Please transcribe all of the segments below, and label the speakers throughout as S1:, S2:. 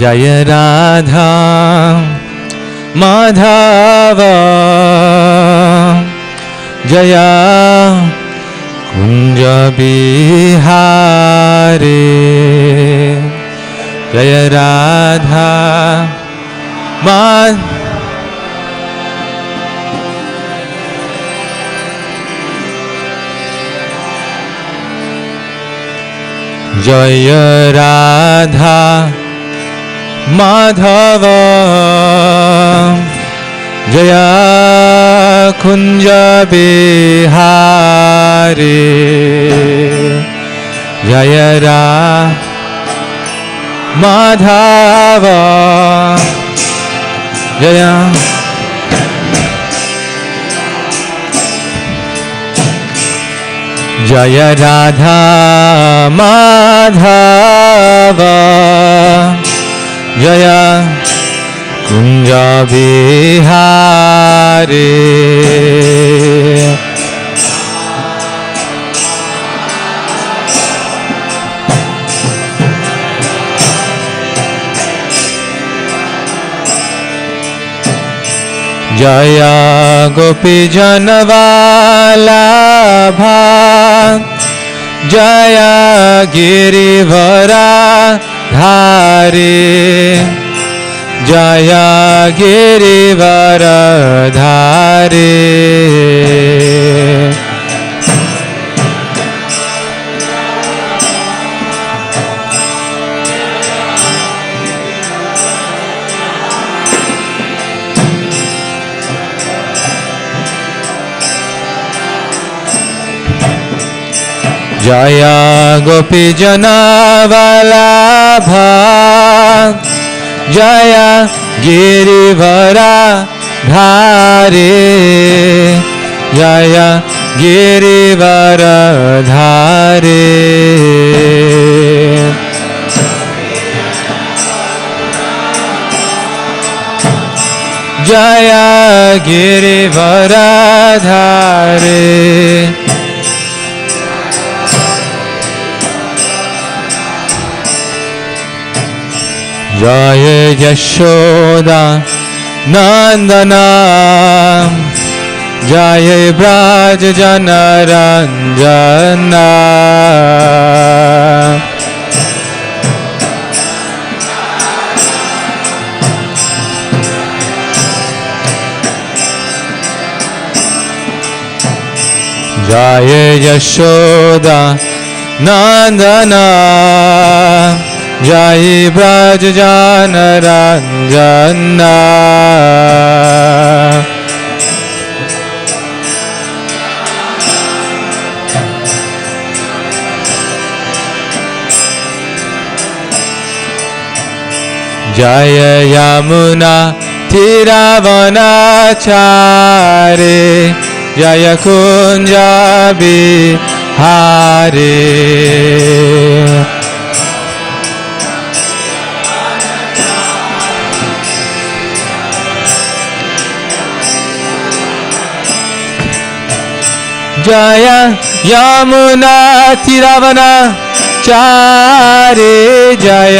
S1: जय राधा माधव जय कुंज बिहारी जय राधा जय राधा माधव जय कुंज बिहारी जय माधव जय जय राधा माधव जय कुंज बिहारी जय गोपी जनवाल्लभा जय गिरिवरा धारी जय गिरिवर धारी जय गोपी जनवाल्लभा जय गिरिवरा धारी जय गिरिवर धारी जय गिरिवर धारी जय यशोदा नंदना जय ब्रज जनरंजना जय यशोदा नंदना जय ब्रज जनरंजना जय यमुना तीरावनाचारे जय कुंज बिहारी जय यमुना तीरावनाचारे जय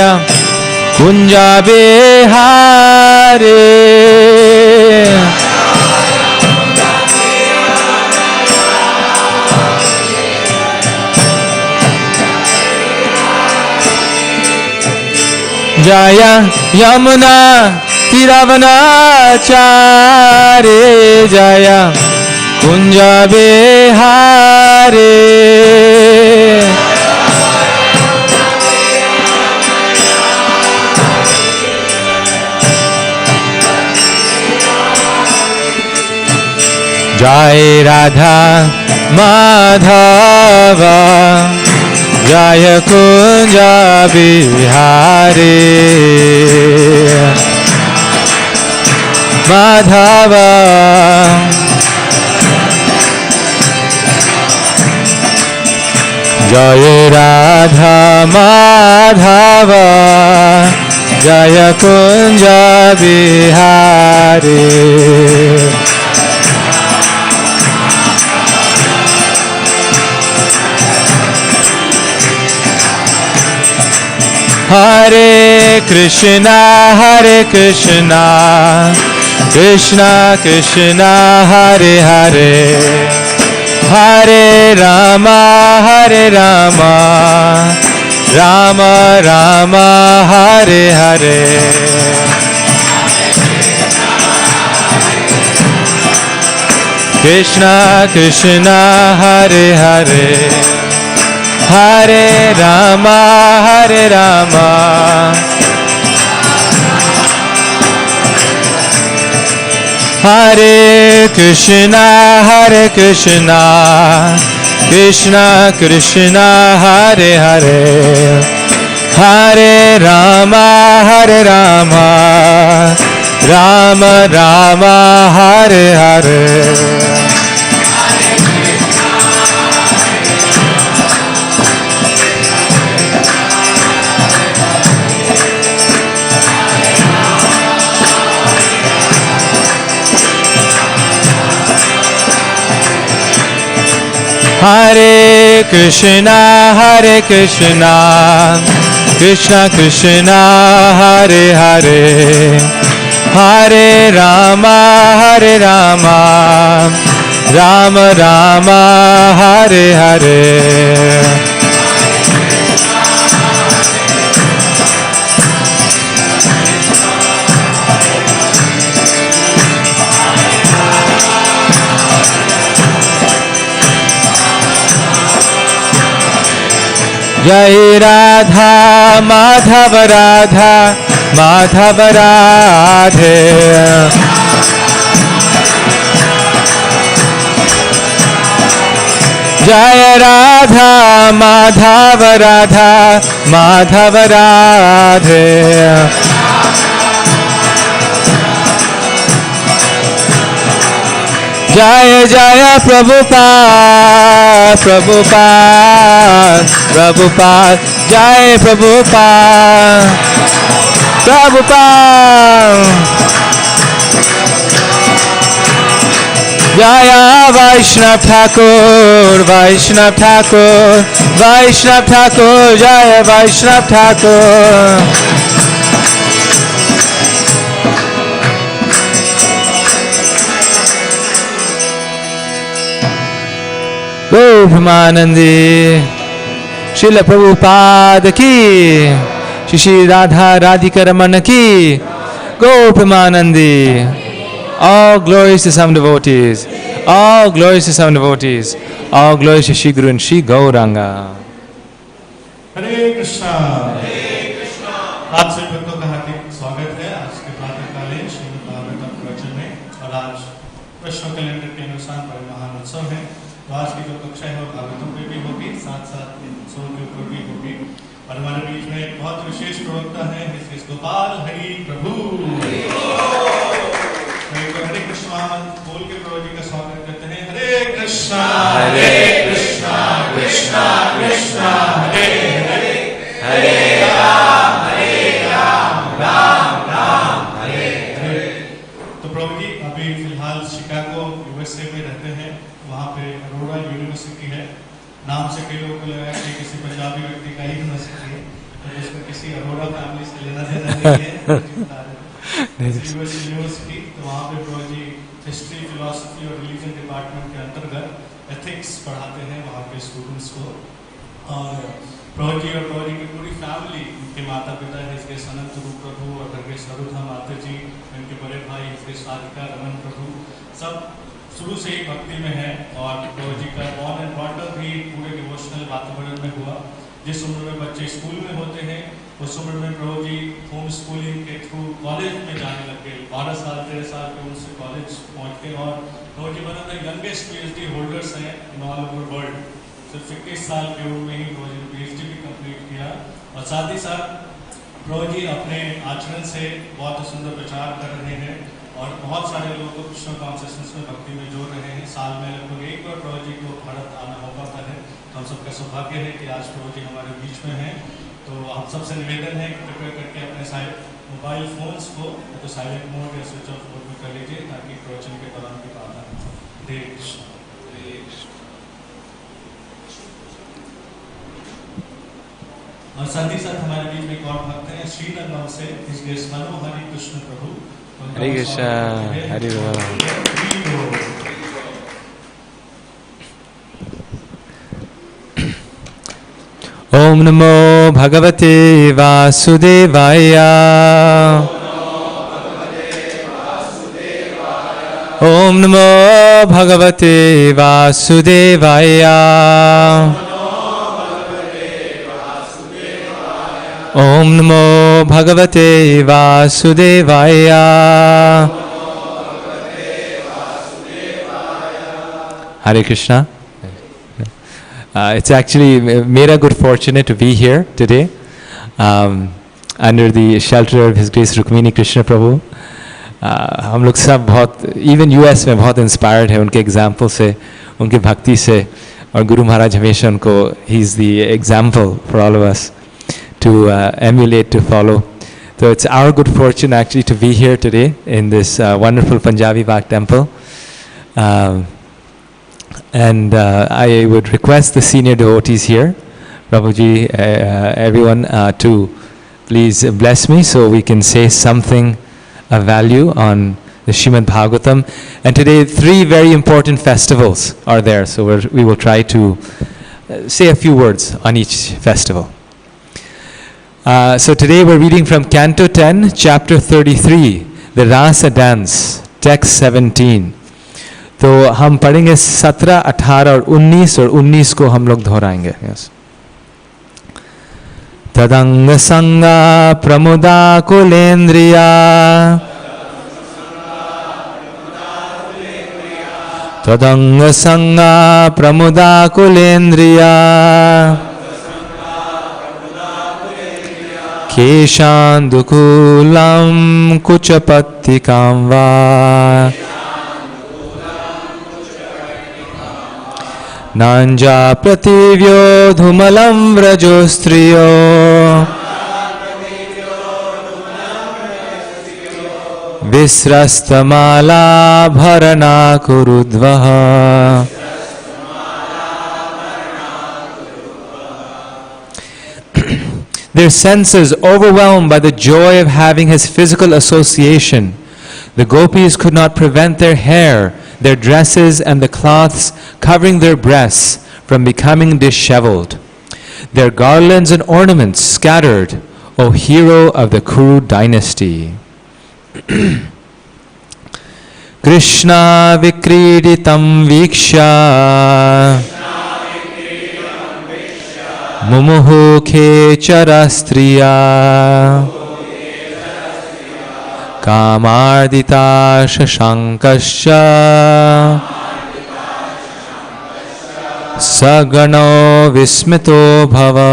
S1: कुंज बिहारी जय यमुना तीरावनाचारे जय कुंज बिहारी जय राधा माधव जय कुंज बिहारी माधव जय राधा माधव जय Kunj Bihari Hare Krishna, Krishna Krishna, Hare Hare, Hare Rama, Rama Rama, Hare Hare. Krishna Krishna, Hare Hare, Hare Rama, Hare Krishna, Krishna Krishna, Hare Hare, Hare Rama, Rama Rama, Hare Hare. Hare Krishna, Krishna Krishna, Hare Hare, Hare Rama, Rama Rama, Hare Hare. Jai Radha Madhav Radha Madhav Radhe, Jai Radha Madhav Radha Madhav Radhe, Jaya Jaya Prabhupada, Prabhupada, Jai Prabhupada, Jaya Vaishnav Thakur, Jaya Vaishnav Thakur. Go Brahmanandi, Srila Prabhupada ki, Shri Radha Radhika Ramana ki, Go Brahmanandi. All glories to some devotees, all glories to some devotees, all glories to Shri Guru and Shri Gauranga.
S2: Hare Krishna, Hare Krishna. आप सभी भक्तों का हार्दिक स्वागत है आज के प्रातःकालीन श्रीमद् भागवतम प्रवचन में। और आज वैष्णव कैलेंडर के अनुसार बड़े महान उत्सव है। तो आज की जो कक्षा है वो भागवतम पे भी होगी, साथ साथ उत्सव के ऊपर भी होगी। और हमारे बीच में एक बहुत विशेष प्रवक्ता है गोपाल हरि प्रभु। हरे कृष्णा बोल के प्रभु जी का स्वागत करते हैं। हरे कृष्णा कृष्णा कृष्णा हरे हरे, हरे राम राम राम हरे हरे। तो प्रभु जी अभी फिलहाल शिकागो यूएसए में रहते हैं। वहाँ पे अरोड़ा यूनिवर्सिटी है। नाम से कई लोगों को लगा कि किसी पंजाबी व्यक्ति का ही यूनिवर्सिटी है, तो उसमें किसी अरोड़ा फैमिली से लेना देना नहीं है। यूनिवर्सिटी तो वहाँ पे प्रभु जी हिस्ट्री, फिलॉसफी और रिलीजन डिपार्टमेंट के अंतर्गत एथिक्स पढ़ाते हैं वहाँ के स्टूडेंट्स को। और प्रभु जी और प्रभु जी की पूरी फैमिली, उनके माता पिता है इसके सनत रूप प्रभु और घर के सरुधा माता जी, उनके बड़े भाई इसके साधिका रमन प्रभु, सब शुरू से ही भक्ति में है। और प्रभु जी का बॉर्न एंड ब्रॉट अप भी पूरे डिवोशनल वातावरण में हुआ। जिस उम्र में बच्चे स्कूल में होते हैं उस उम्र में प्रभु जी होम स्कूलिंग के थ्रू कॉलेज में जाने लग गए। 12 साल 13 साल के उनसे कॉलेज पहुँच गए। और Prabhu ji one of the youngest PhD holders हैं इन ऑल ओवर वर्ल्ड। सिर्फ 21 साल की उम्र में ही प्रभु जी ने PhD भी कंप्लीट किया। और साथ ही साथ प्रभु जी अपने आचरण से बहुत सुंदर प्रचार कर रहे हैं और बहुत सारे लोगों को कृष्ण कॉन्शियसनेस में भक्ति में जोड़ रहे हैं। साल में लगभग एक बार प्रभु जी को भारत आना हो पाता है। तो हम सबका सौभाग्य है कि आज प्रभु जी हमारे बीच में हैं। तो हम सबसे निवेदन है कि कृपया करके अपने मोबाइल फोन्स को तो साइलेंट मोड या स्विच ऑफ मोड में कर लीजिए ताकि प्रवचन के दौरान की बाधा हो। हरे कृष्ण। और साथ ही साथ हमारे बीच में एक और भक्त हैं श्रीनगर गांव से इस गेस्ट हरि कृष्ण प्रभु।
S1: हरे कृष्ण, हरे राम। ओम नमो भगवते वासुदेवाय। ओम नमो भगवते वासुदेवाय। ओम नमो भगवते वासुदेवाय। Hare Krishna. It's actually made a good fortunate to be here today under the shelter of His Grace Rukmini Krishna Prabhu. हम लोग सब बहुत इवन यूएस में बहुत इंस्पायर्ड है उनके एग्जाम्पल से, उनके भक्ति से, और गुरु महाराज हमेशा उनको he is the example for all of us to emulate, to follow. So it's our good fortune actually to be here today in this wonderful Punjabi Bhakt temple. And I would request the senior devotees here, Prabhuji, everyone, to please bless me so we can say something of value on the Srimad Bhagavatam. And today 3 very important festivals are there, so we will try to say a few words on each festival. So today we're reading from Canto 10, Chapter 33, the Rasa Dance, Text 17. तो हम पढ़ेंगे 17, 18 और 19, और 19 को हम लोग दोहराएंगे. Yes. तदंग संगा प्रमुदा कुलेन्द्रिया तदंग संगा प्रमुदा कुलेन्द्रिया केशान्दुकूलं कुचपत्तिकां वा नाञ्जा प्रतिव्यो धूमलं व्रजो स्त्रियो विस्रस्तमाला भरणा कुरुद्वः. Their senses overwhelmed by the joy of having his physical association, the gopis could not prevent their hair, their dresses, and the cloths covering their breasts from becoming disheveled. Their garlands and ornaments scattered, O hero of the Kuru dynasty. Krishna vikriditam viksha Mumuhu khechara striya Kamardita shashankasya Sagano vismito bhava.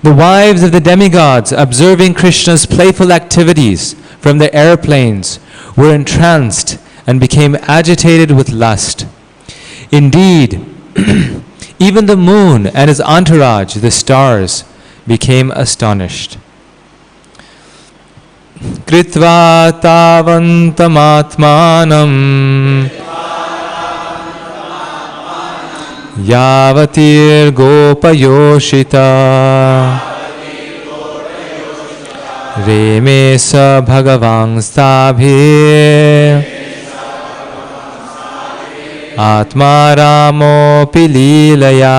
S1: The wives of the demigods, observing Krishna's playful activities from their airplanes, were entranced and became agitated with lust. Indeed, even the moon and his entourage, the stars, became astonished. Kritva tavantam atmanam Yavatir gopayoshita Reme sa bhagavang stabhi Atma ramo pililaya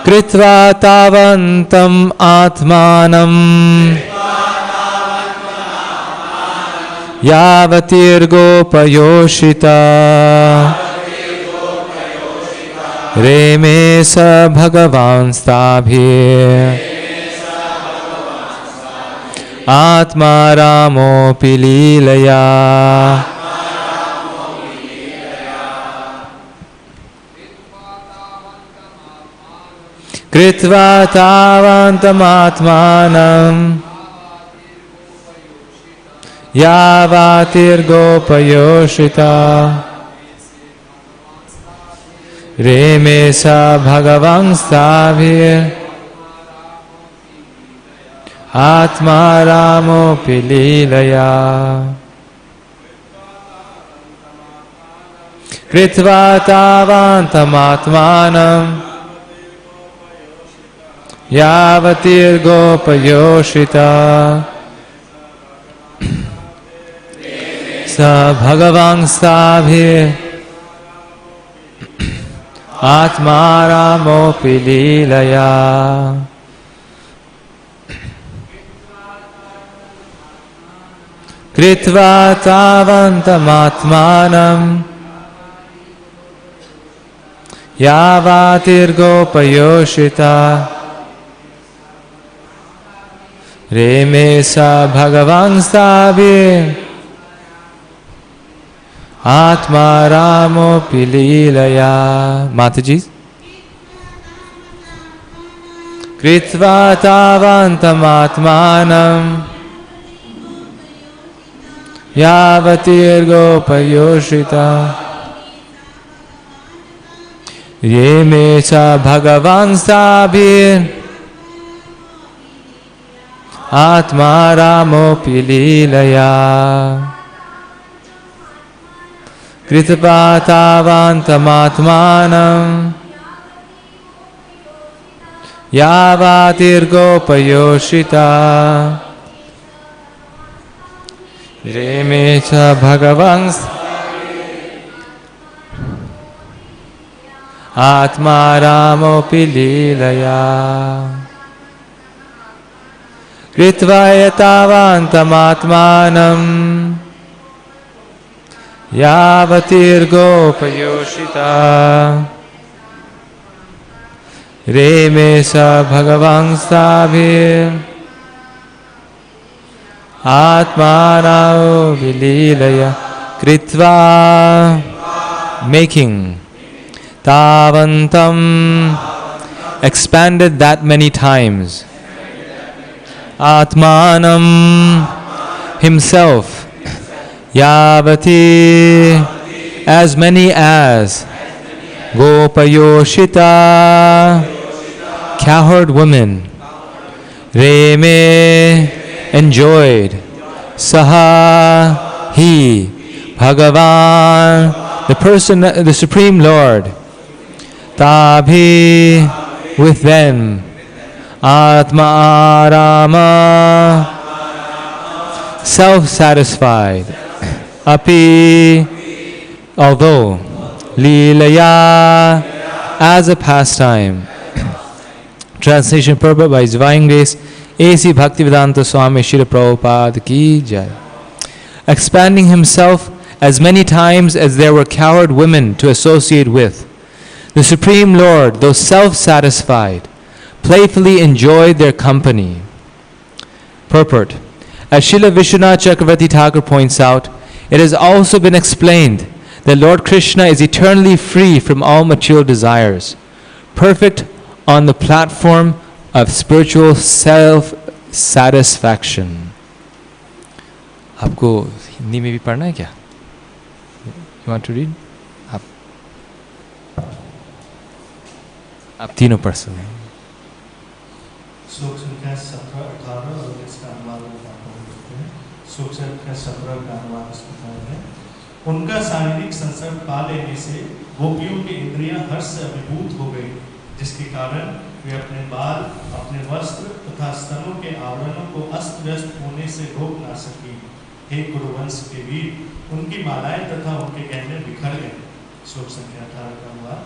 S1: Kritva tavantam atmanam Yavatir gopayoshita Reme sa bhagavan stabhi Atma ramo pililaya Kritva tavantam atmanam Yavatir gopayoshita Reme sa bhagavan stabhir Atma ramo pililaya कृत्वा तावान्तमात्मानं यावतीर्गोपयोषिता स भगवांस्ताभिः आत्मारामोऽपि लीलया कृत्वा तावन्तमात्मानं यावतीर्गोपयोषिता रेमे स भगवांस्ताभिः आत्मारामोऽपि लीलया। माता जी, कृत्वा तावन्तमात्मानं यावतीर्गोपयोषिता ये मे च भगवांस्ताभिः आत्मारामोऽपि लीलया कृत्वा तावन्तमात्मानं यावतीर्गोपयोषिता रेमे च भगवांस्ताभिः आत्मारामोऽपि लीलया कृत्वा तावन्तमात्मानं यावतीर्गोपयोषिता रेमे स भगवांस्ताभिः आत्मारामोऽपि लीलया कृत्वा making tavantam expanded that many times atmanam himself yavati as many as gopayoshita cowherd women reme enjoyed saha he bhagavan the person, the Supreme Lord tabhi with them atma arama self-satisfied api although leelaya as a pastime. Translation purport by His Divine Grace A.C. Bhaktivedanta Swami Srila Prabhupada Ki Jai. Expanding himself as many times as there were cowherd women to associate with, the Supreme Lord, though self-satisfied, playfully enjoyed their company. Purport. As Srila Vishwanath Chakravarti Thakur points out, it has also been explained that Lord Krishna is eternally free from all material desires, perfect on the platform of spiritual self-satisfaction. आपको हिंदी में भी पढ़ना है क्या? You want to read? आप तीनों पढ़ सकते हैं.
S2: श्लोक संख्या 17, 18 और इसका अनुवाद है. श्लोक संख्या 17 का अनुवाद इस प्रकार है. उनका शारीरिक संसर्ग पा लेने से गोपियों की इंद्रियां हर्ष से अभिभूत हो गई, जिसके कारण वे अपने बाल, अपने वस्त्र तथा स्तनों के आवरणों को अस्त व्यस्त होने से रोक ना सकी. हे कुरुवंश के वीर, उनकी मालाएं तथा उनके गहने बिखर गए. श्लोक संख्या 18 का अनुवाद.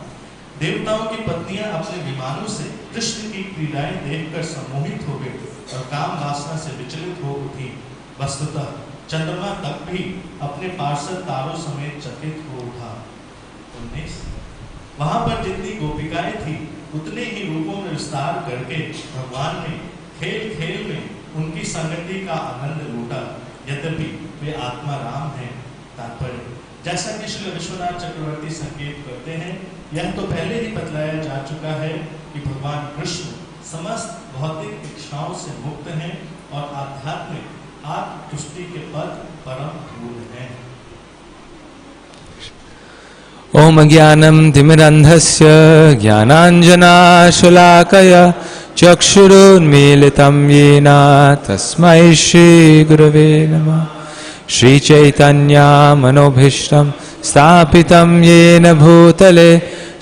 S2: देवताओं की पत्नियां अपने विमानों से कृष्ण की क्रीड़ाएं देखकर सम्मोहित हो गई और काम वासना से विचलित हो उठी. वस्तुतः चंद्रमा तक भी अपने पार्षद तारों समेत चकित हो उठा. 19. वहां पर जितनी गोपिकाएं थी उतने ही रूपों में विस्तार करके भगवान ने खेल खेल में उनकी संगति का आनंद लूटा, यद्यपि वे आत्मा राम हैं. तात्पर्य. जैसा कि श्री विश्वनाथ चक्रवर्ती संकेत करते हैं, यह तो पहले ही बतलाया जा चुका है कि भगवान कृष्ण समस्त भौतिक इच्छाओं से मुक्त हैं और आध्यात्मिक आत्मतुष्टि के पद परम मूल हैं.
S1: ओम ज्ञानम तिमिरन्धस्य ज्ञानाञ्जनाशलाकया चक्षुरुन्मीलितं येन तस्मै श्री गुरवे नमः. श्री चैतन्य मनोभीष्टं स्थापितं येन भूतले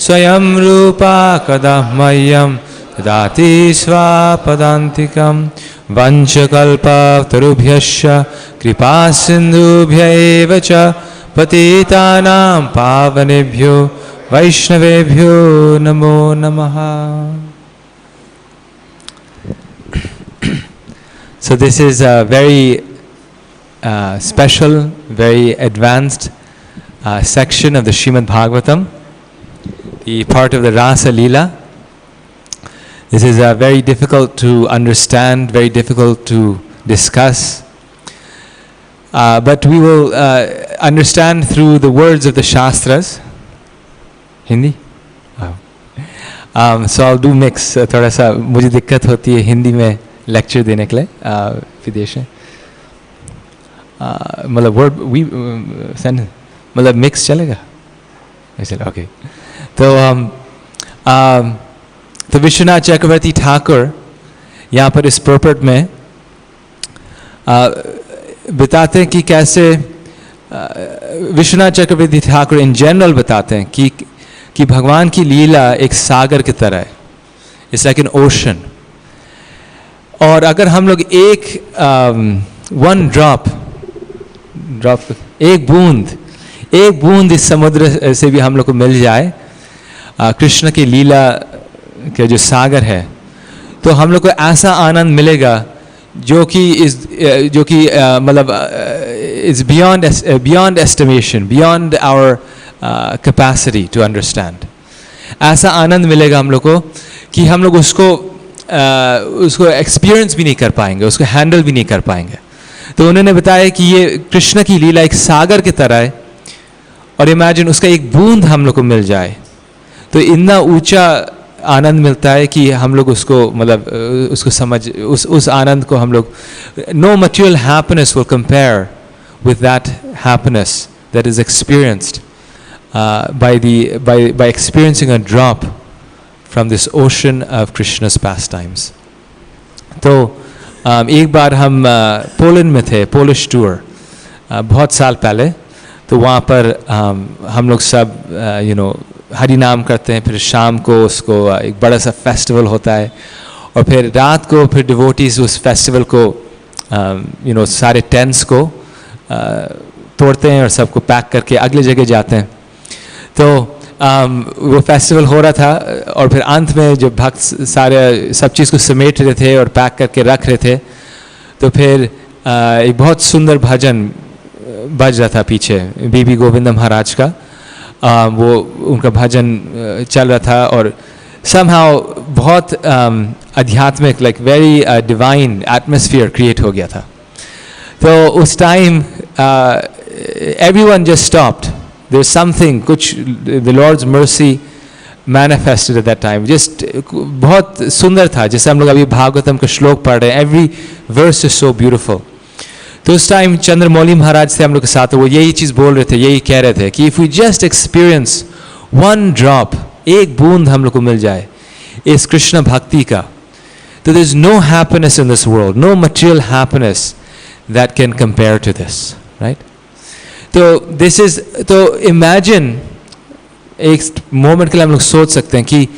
S1: स्वयं रूपा कदा मह्यं ददाति स्वापदान्तिकं वंशकल्पतरुभ्यश्च कृपा सिन्धुभ्य एव च पतितानां पावनेभ्यो वैष्णवेभ्यो नमो नमः. So this is a very special, very advanced section of the Srimad Bhagavatam, the part of the Rasa Leela. This is very difficult to understand, very difficult to discuss, but we will understand through the words of the Shastras. Hindi? Oh. So I'll do mix. थोड़ा सा मुझे दिक्कत होती है हिंदी में lecture देने के लिए विदेश में. मतलब वर्ड वी सेंड मतलब मिक्स चलेगा ऐसे. ओके. तो विश्वनाथ चक्रवर्ती ठाकुर यहाँ पर इस प्रोपर्ट में बताते हैं कि कैसे विश्वनाथ चक्रवर्ती ठाकुर इन जनरल बताते हैं कि भगवान की लीला एक सागर की तरह है. It's like an ocean. और अगर हम लोग एक वन ड्रॉप एक बूंद इस समुद्र से भी हम लोग को मिल जाए कृष्ण की लीला के जो सागर है, तो हम लोग को ऐसा आनंद मिलेगा जो कि मतलब is beyond estimation, beyond our capacity to understand. ऐसा आनंद मिलेगा हम लोग को कि हम लोग उसको एक्सपीरियंस भी नहीं कर पाएंगे, उसको हैंडल भी नहीं कर पाएंगे. तो उन्होंने बताया कि ये कृष्ण की लीला एक सागर की तरह है, और इमेजिन उसका एक बूंद हम लोग को मिल जाए तो इतना ऊंचा आनंद मिलता है कि हम लोग उसको मतलब उसको समझ उस आनंद को हम लोग, no material happiness will compare with that happiness that is experienced by experiencing a drop from this ocean of Krishna's pastimes. तो एक बार हम पोलैंड में थे, पोलिश टूर, बहुत साल पहले. तो वहाँ पर हम लोग सब हरि नाम करते हैं, फिर शाम को उसको एक बड़ा सा फेस्टिवल होता है, और फिर रात को फिर डिवोटीज उस फेस्टिवल को सारे टेंट्स को तोड़ते हैं और सबको पैक करके अगले जगह जाते हैं. तो वो फेस्टिवल हो रहा था, और फिर अंत में जो भक्त सारे सब चीज़ को समेट रहे थे और पैक करके रख रहे थे, तो फिर एक बहुत सुंदर भजन बज रहा था पीछे, बीबी गोविंद महाराज का. वो उनका भजन चल रहा था, और somehow बहुत आध्यात्मिक, like very divine atmosphere create हो गया था. तो उस time everyone just stopped. There's something, कुछ the Lord's mercy manifested at that time. Just बहुत सुंदर था, जैसे हम लोग अभी भागवतम का श्लोक पढ़ रहे हैं. Every verse is so beautiful. तो उस टाइम चंद्रमौली महाराज थे हम लोग के साथ, वो यही चीज़ बोल रहे थे, यही कह रहे थे कि if we just experience one drop, एक बूंद हम लोग को मिल जाए इस कृष्ण भक्ति का, तो there is no happiness in this world, no material happiness that can compare to this, right? तो इमेजिन एक मोमेंट के लिए हम लोग सोच सकते हैं कि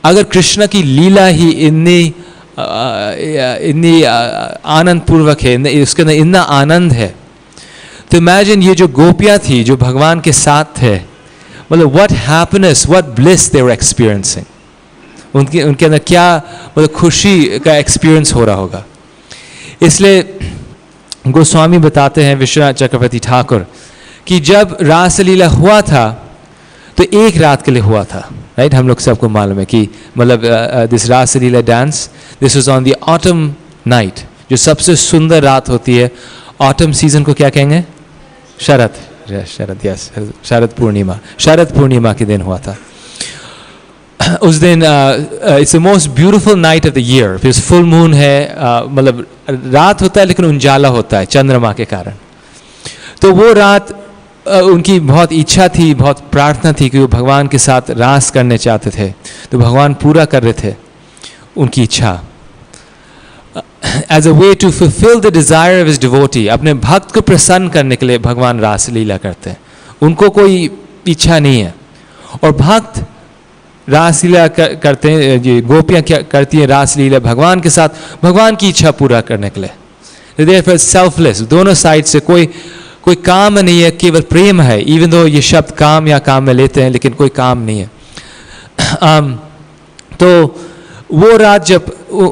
S1: अगर कृष्ण की लीला ही इतनी आनंद पूर्वक है, उसके अंदर इतना आनंद है, तो इमेजिन ये जो गोपियाँ थी जो भगवान के साथ थे, मतलब what happiness, what bliss they were experiencing. उनके अंदर क्या मतलब खुशी का एक्सपीरियंस हो रहा होगा. इसलिए गोस्वामी बताते हैं, विश्वनाथ चक्रवर्ती ठाकुर, कि जब रासलीला हुआ था तो एक रात के लिए हुआ था, राइट? हम लोग सबको मालूम है कि मतलब this Raslila dance, this was on the autumn night, जो सबसे सुंदर रात होती है. ऑटम सीजन को क्या कहेंगे? शरद, यस, शरद पूर्णिमा के दिन हुआ था. उस दिन it's the most beautiful night of the year. फिर फुल मून है, मतलब रात होता है लेकिन उजाला होता है चंद्रमा के कारण. तो वो रात उनकी बहुत इच्छा थी, बहुत प्रार्थना थी कि वो भगवान के साथ रास करने चाहते थे. तो भगवान पूरा कर रहे थे उनकी इच्छा. As a way to fulfil the desire of his devotee, अपने भक्त को प्रसन्न करने के लिए भगवान रास लीला करते हैं. उनको कोई इच्छा नहीं है। और भक्त रासलीला करते हैं, ये गोपियां क्या करती हैं रासलीला भगवान के साथ, भगवान की इच्छा पूरा करने के लिए। देयर सेल्फलेस, दोनों साइड से कोई काम नहीं है, केवल प्रेम है। इवन दो ये शब्द काम या काम में लेते हैं, लेकिन कोई काम नहीं है। तो वो रात जब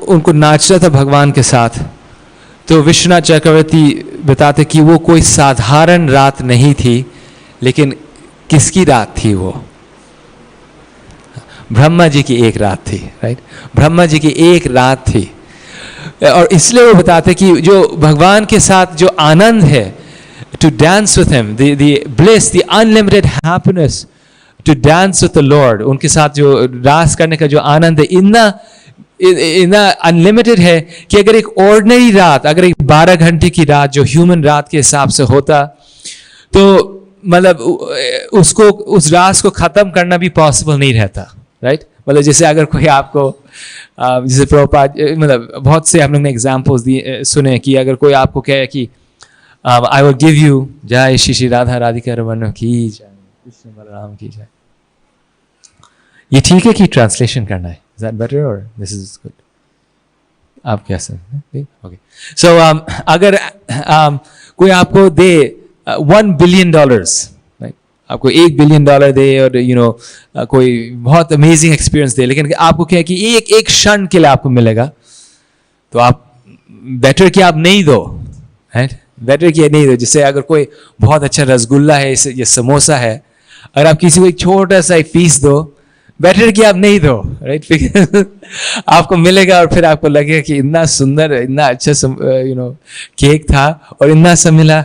S1: उनको नाचना था भगवान के साथ, तो विश्वनाथ चक्रवर्ती बताते कि वो कोई साधारण रात नहीं थी, लेकिन किसकी रात थी? वो ब्रह्मा जी की एक रात थी, राइट? ब्रह्मा जी की एक रात थी। और इसलिए वो बताते कि जो भगवान के साथ जो आनंद है, to dance with him, the bliss, the unlimited happiness to dance with the lord, उनके साथ जो रास करने का जो आनंद है, इतना अनलिमिटेड है कि अगर एक ऑर्डिनरी रात, अगर एक 12 घंटे की रात जो ह्यूमन रात के हिसाब से होता, तो मतलब उसको, उस रात को खत्म करना भी पॉसिबल नहीं रहता, राइट? मतलब जैसे अगर कोई आपको, जैसे प्रभुपाद, मतलब बहुत से हम लोग ने एग्जाम्पल्स दिए सुने कि अगर कोई आपको कहे कि आई विल गिव यू, जय श्री श्री राधा राधिका रमन की जय, कृष्ण बलराम की जय। ये ठीक है कि ट्रांसलेशन करना है? Is that better or this is good? आप क्या समझते हैं? ओके, सो अगर कोई आपको दे $1 billion, आपको $1 billion दे, और कोई बहुत अमेजिंग एक्सपीरियंस दे, लेकिन आपको क्या है कि एक क्षण के लिए आपको मिलेगा, तो आप बेटर कि आप नहीं दो, राइट? बेटर कि नहीं दो। जैसे अगर कोई बहुत अच्छा रसगुल्ला है, ये समोसा है, अगर आप किसी को एक छोटा सा एक पीस दो, बेटर कि आप नहीं दो, राइट? आपको मिलेगा और फिर आपको लगेगा कि इतना सुंदर, इतना अच्छा केक था और इतना सा मिला।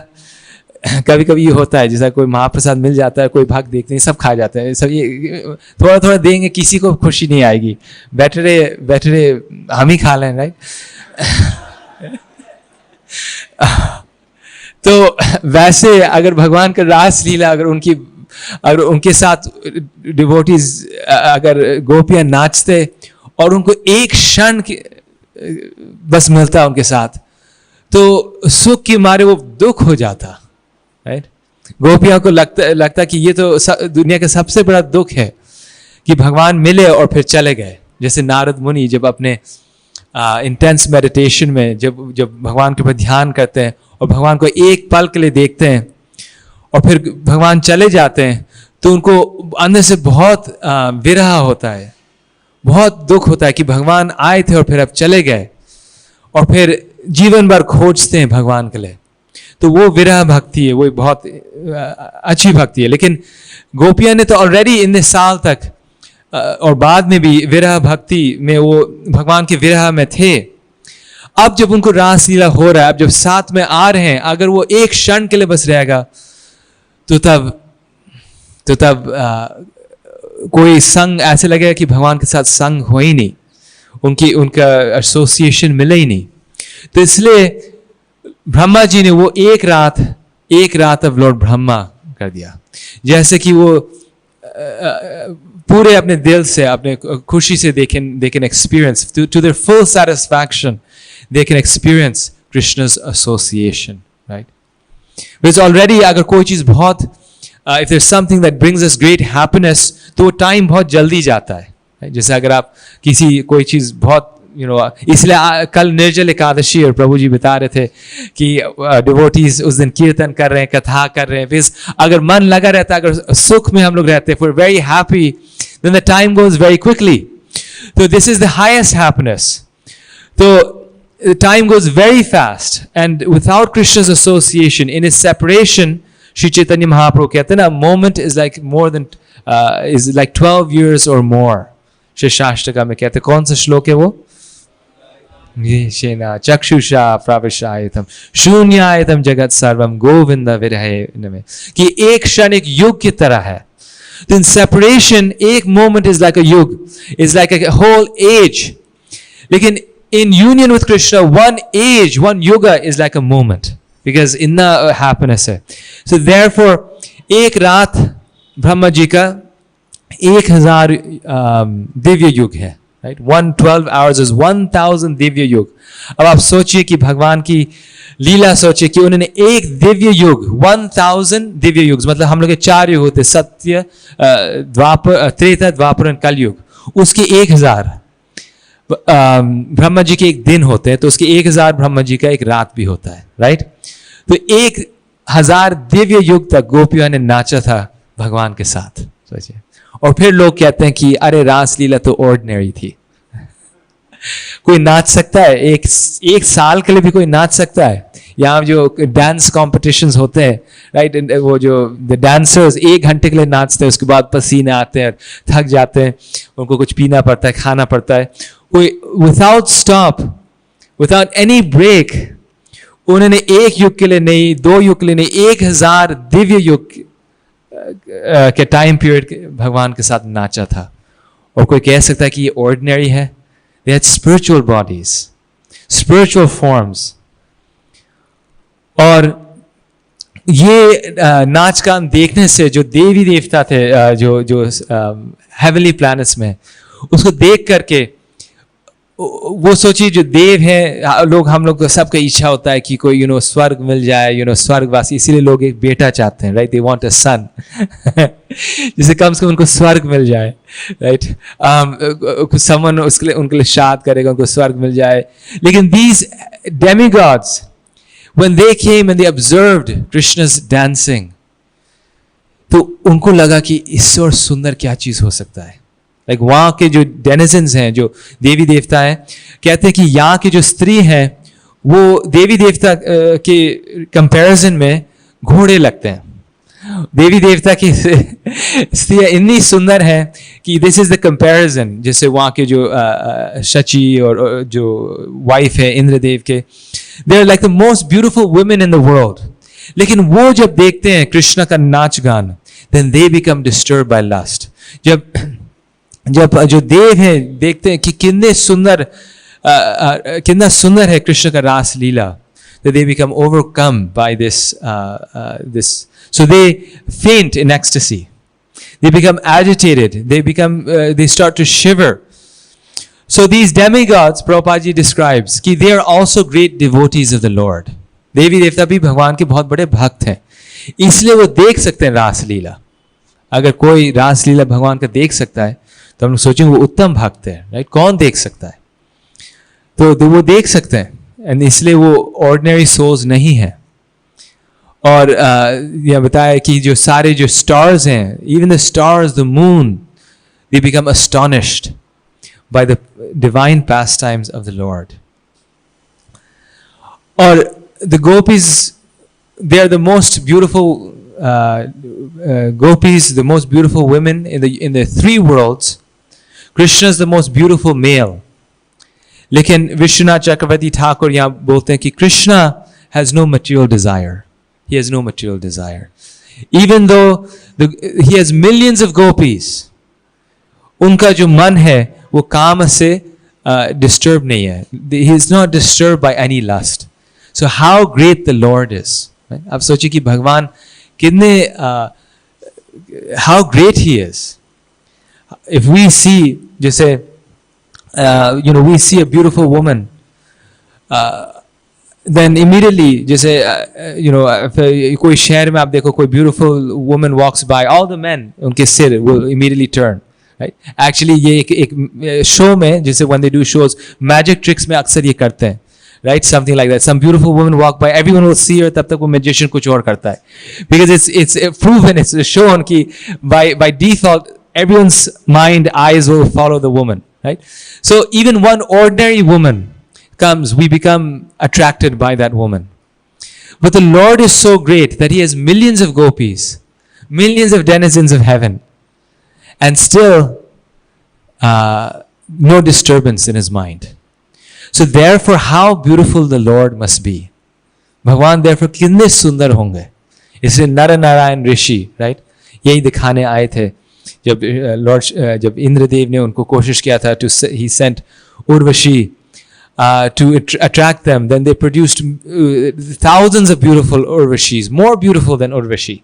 S1: कभी कभी ये होता है, जैसा कोई महाप्रसाद मिल जाता है, कोई भक्त देखते हैं सब खा जाते हैं, सब ये थोड़ा थोड़ा देंगे, किसी को खुशी नहीं आएगी। बेटर हम ही खा लें, राइट? तो वैसे अगर भगवान का रास लीला, अगर उनके साथ डिवोटीज, अगर गोपियां नाचते और उनको एक क्षण बस मिलता उनके साथ, तो सुख के मारे वो दुख हो जाता, राइट? गोपियां को लगता कि ये तो दुनिया का सबसे बड़ा दुख है कि भगवान मिले और फिर चले गए। जैसे नारद मुनि जब अपने इंटेंस मेडिटेशन में जब भगवान के ऊपर ध्यान करते हैं और भगवान को एक पल के लिए देखते हैं और फिर भगवान चले जाते हैं, तो उनको अंदर से बहुत विरह होता है, बहुत दुख होता है कि भगवान आए थे और फिर अब चले गए, और फिर जीवन भर खोजते हैं भगवान के लिए। तो वो विरह भक्ति है, वो बहुत अच्छी भक्ति है। लेकिन गोपियां ने तो ऑलरेडी इतने साल तक और बाद में भी विरह भक्ति में वो भगवान के विरह में थे। अब जब उनको रासलीला हो रहा है, अब जब साथ में आ रहे हैं, अगर वो एक क्षण के लिए बस रहेगा, तो तब कोई संग, ऐसे लगेगा कि भगवान के साथ संग हो ही नहीं, उनका एसोसिएशन मिले ही नहीं। तो इसलिए ब्रह्मा जी ने वो एक रात ऑफ लॉर्ड ब्रह्मा कर दिया। जैसे कि वो पूरे अपने दिल से, अपने खुशी से they can experience to their full satisfaction, they can experience Krishna's association, right? Because already अगर कोई चीज बहुत if there's something that brings us great happiness, तो वो टाइम बहुत जल्दी जाता है, right? जैसे अगर आप कोई चीज बहुत इसलिए कल निर्जल एकादशी और प्रभु जी बता रहे थे कि डिवोटीज उस दिन कीर्तन कर रहे हैं, कथा कर रहे हैं। फिर अगर मन लगा रहता है, अगर सुख में हम लोग रहते हैं, we're very happy, then the time goes very quickly. So this is the highest happiness. So the time goes very fast, and without Krishna's association, in his separation, Shri Chaitanya Mahaprabhu कहते हैं ना, moment is like more than is like 12 years or more. Shri शास्त्रका में कहते, कौन सा श्लोक है वो? येषेण चक्षुषा प्रविशायतम शून्यायतम जगत सर्वम गोविंद विरहे में, कि एक क्षण एक युग की तरह है। तो इन सेपरेशन एक मोमेंट इज लाइक अ युग, is like a whole age. लेकिन in union with Krishna one age, one युग is like a moment, because इतना हैप्पीनेस है। सो देयरफॉर एक रात ब्रह्मा जी का 1000 दिव्य युग है, राइट 112 आवर्स इज 1000 दिव्य युग. अब आप सोचिए कि भगवान की लीला सोचिए कि उन्होंने एक दिव्य युग 1000 दिव्य युग, मतलब हम लोग के 4 युग होते, सत्य, द्वापर, त्रेता, द्वापर और कलयुग. उसके 1000 ब्रह्मा जी के एक दिन होते हैं, तो उसके 1000 ब्रह्मा जी का एक रात भी होता है. राइट. तो 1000 दिव्य युग तक गोपियों ने नाचा था भगवान के साथ. सोचिए. और फिर लोग कहते हैं कि अरे रास लीला तो ऑर्डिनरी थी. कोई नाच सकता है? एक साल के लिए भी कोई नाच सकता है? यहाँ जो डांस कॉम्पिटिशंस होते हैं, राइट, वो जो द डांसर्स 1 घंटे के लिए नाचते हैं, उसके बाद पसीने आते हैं, थक जाते हैं, उनको कुछ पीना पड़ता है, खाना पड़ता है. कोई without stop, without any break, उन्होंने 1 युग के लिए नहीं, 2 युग के लिए नहीं, 1000 दिव्य युग के टाइम पीरियड भगवान के साथ नाचा था. और कोई कह सकता है कि ये ऑर्डिनरी है? They had spiritual bodies, spiritual forms. और ये नाच गान देखने से जो देवी देवता थे, जो हेवनली प्लैनेट्स में, उसको देख करके वो सोचिए जो देव हैं, लोग, हम लोग को सबका इच्छा होता है कि कोई स्वर्ग मिल जाए, स्वर्गवासी, इसीलिए लोग एक बेटा चाहते हैं. राइट. दे वांट अ सन. जिसे कम से कम उनको स्वर्ग मिल जाए. राइट. समवन उनके लिए शाद करेगा, उनको स्वर्ग मिल जाए. लेकिन these demigods, when they came and they observed Krishna's dancing, तो उनको लगा कि इससे और सुंदर क्या चीज हो सकता है. लाइक वहां के जो डेनिजन्स हैं, जो देवी देवता हैं, कहते हैं कि यहाँ की जो स्त्री हैं वो देवी देवता के कंपैरिजन में घोड़े लगते हैं. देवी देवता की स्त्रियां इतनी सुंदर हैं कि दिस इज द कंपैरिजन. जैसे वहाँ के जो शची और जो वाइफ है इंद्रदेव के, they are like the most beautiful women in the world. लेकिन वो जब देखते हैं कृष्ण का नाच गान, then they become disturb by lust. जब जो देव हैं देखते हैं कि कितने सुंदर, कितना सुंदर है कृष्ण का रास लीला, that they become overcome by this. So they faint in ecstasy. They become agitated. They start to shiver. So these demigods, Prabhupada ji describes, कि they are also great devotees of the Lord. देवी देवता भी भगवान के बहुत बड़े भक्त हैं, इसलिए वो देख सकते हैं रास लीला. अगर कोई रास लीला भगवान का देख सकता है तो हम लोग सोचेंगे वो उत्तम भक्त है. राइट. कौन देख सकता है? तो वो देख सकते हैं, एंड इसलिए वो ऑर्डिनरी सोल्स नहीं है. और यह बताया कि जो सारे जो स्टार्स हैं, even the stars, the moon, they become astonished by the divine pastimes of the lord. और the gopis, they are the most beautiful gopis, the most beautiful women in the 3 worlds. Krishna is the most beautiful male. लेकिन विश्वनाथ चक्रवर्ती ठाकुर यहाँ बोलते हैं कि Krishna has no material desire. He has no material desire. Even though he has millions of gopis, उनका जो मन है वो काम से डिस्टर्ब नहीं है. He is not disturbed by any lust. So how great the Lord is. आप सोचिए कि भगवान कितने how great he is. If we see, जैसे we see a beautiful woman, then immediately, जैसे कोई शहर में आप देखो कोई beautiful woman walks by, all the men उनके सिर will immediately turn. Right? Actually ये एक शो में, जैसे when they do shows, magic tricks में अक्सर ये करते हैं. Right, something like that. Some beautiful woman walk by, everyone will see her. तब तक वो magician कुछ और करता है. Because it's proven, it's shown कि by default everyone's mind, eyes will follow the woman. Right. So even one ordinary woman comes, we become attracted by that woman. But the Lord is so great that He has millions of gopis, millions of denizens of heaven, and still no disturbance in His mind. So therefore, how beautiful the Lord must be. भगवान therefore कितने सुंदर होंगे. इसलिए नर नारायण ऋषि, right, यही दिखाने आए थे जब इंद्रदेव ने उनको कोशिश किया था, he sent Urvashi to attract them. Then they produced thousands of beautiful Urvashis, more beautiful than Urvashi.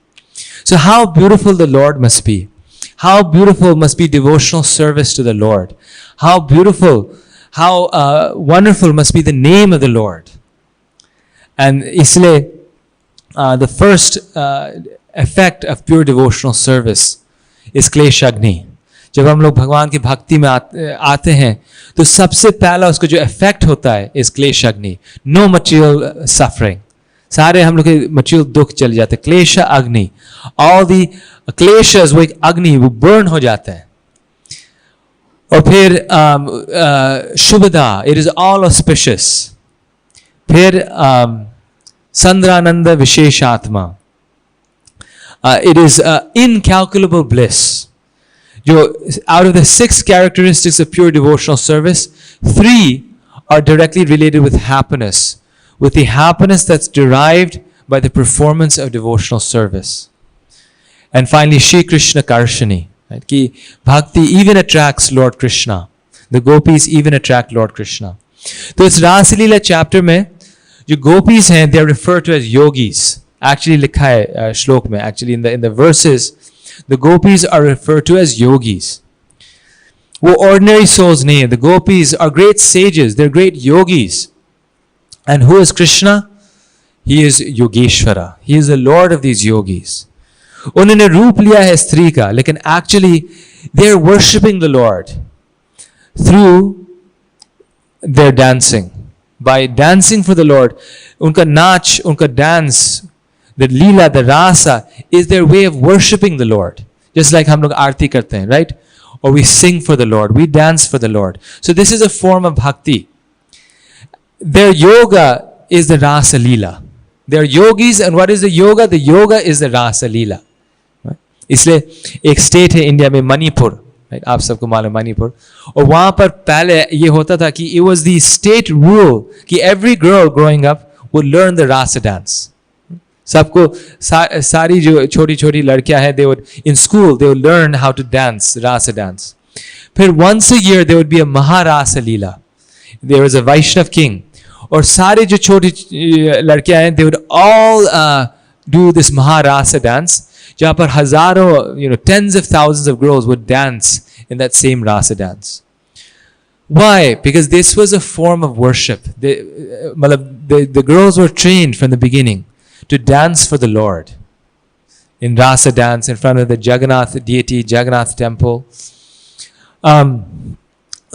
S1: So how beautiful the Lord must be. How beautiful must be devotional service to the Lord. How beautiful, how wonderful must be the name of the Lord. And इसलिए the first effect of pure devotional service is क्लेश अग्नि. जब हम लोग भगवान की भक्ति में आते हैं तो सबसे पहला उसका जो इफेक्ट होता है इस क्लेश अग्नि. नो मटेरियल सफरिंग, सारे हम लोग के मटेरियल दुख चले जाते हैं. क्लेश अग्नि, ऑल दी क्लेशस वो एक अग्नि वो बर्न हो जाता है. और फिर Shubhada, it is all auspicious. फिर संद्रानंद विशेष आत्मा, इट इज इनकैलकुलेबल ब्लिस. जो out of the 6 characteristics of pure devotional service, 3 are directly related with happiness, with the happiness that's derived by the performance of devotional service. And finally, Shri Krishna Karshani, right? Ki bhakti even attracts Lord Krishna. The gopis even attract Lord Krishna. तो इस रासलीला chapter में जो gopis हैं, they are referred to as yogis. Actually लिखा है श्लोक में, actually in the verses, the gopis are referred to as yogis. वो ordinary souls नहीं है. The gopis are great sages, they're great yogis. And who is Krishna? He is Yogeshwara. He is the Lord of these yogis. उन्होंने रूप लिया है स्त्री का, लेकिन actually they are worshipping the Lord through their dancing. By dancing for the Lord, उनका नाच, उनका dance, the leela, the rasa is their way of worshipping the Lord. Just like हम लोग आरती करते हैं, right? Or we sing for the Lord, we dance for the Lord. So this is a form of bhakti. Their yoga is the rasa leela. They are yogis, and what is the yoga? The yoga is the rasa leela. इसलिए एक state है India में Manipur, right? आप सबको मालूम मणिपुर. और वहां पर पहले ये होता था कि it was the state rule कि every girl growing up would learn the rasa dance. सबको सारी जो छोटी छोटी लड़कियां हैं, they would in school they would learn how to dance rasa dance. फिर once a year there would be a Maharasa Leela. There was a Vaishnav king. और सारे जो छोटी लड़कियां हैं, they would all do this Maharasa dance, जहाँ पर हजारों, tens of thousands of girls would dance in that same rasa dance. Why? Because this was a form of worship. The girls were trained from the beginning to dance for the Lord in rasa dance in front of the Jagannath deity, Jagannath temple.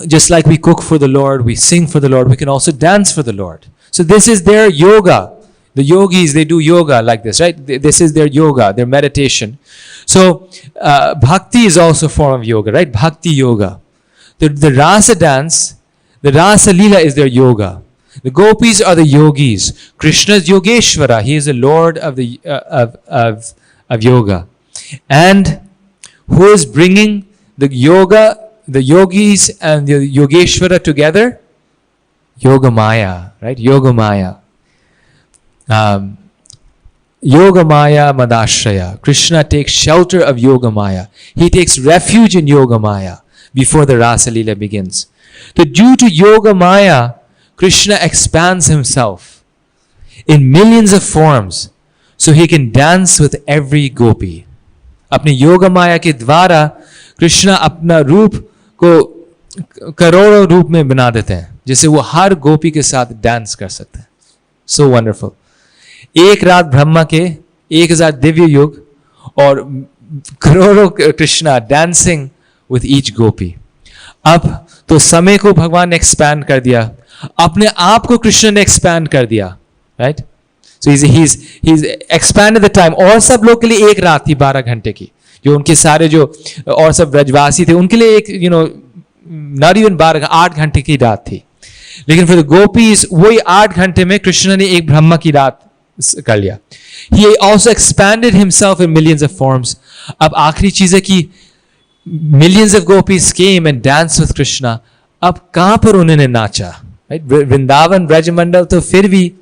S1: Just like we cook for the Lord, we sing for the Lord, we can also dance for the Lord. So this is their yoga. The yogis, they do yoga like this, right? This is their yoga, their meditation. So bhakti is also a form of yoga, right? Bhakti yoga. The rasa dance, the rasa leela is their yoga. The gopis are the yogis. Krishna is Yogeshwara. He is the Lord of the of yoga. And who is bringing the yoga, the yogis and the Yogeshwara together? Yoga Maya, right? Yoga Maya. Yoga Maya Madashraya. Krishna takes shelter of Yoga Maya. He takes refuge in Yoga Maya before the Rasa Leela begins. So due to Yoga Maya, Krishna expands himself in millions of forms so he can dance with every gopi. अपनी योगा माया के द्वारा कृष्णा अपना रूप को करोड़ों रूप में बना देते हैं, जिससे वो हर गोपी के साथ डांस कर सकते हैं. So wonderful. एक रात ब्रह्मा के 1000 दिव्य युग और करोड़ों कृष्णा डांसिंग with each गोपी. अब तो समय को भगवान ने एक्सपैंड कर दिया, अपने आप को कृष्ण ने एक्सपैंड कर दिया, right? So he's expanded the time. और सब लोग के लिए एक रात थी 12 घंटे की, जो उनके सारे जो और सब ब्रजवासी थे उनके लिए एक not even 12, 8 घंटे की रात थी. लेकिन फिर गोपीज वही 8 घंटे में कृष्ण ने एक ब्रह्मा की रात कर लिया. He also expanded himself in millions of forms. अब आखिरी चीज है कि millions of gopis came and danced with Krishna. अब कहां पर उन्होंने नाचा, राइट? वृंदावन ब्रजमंडल तो फिर भी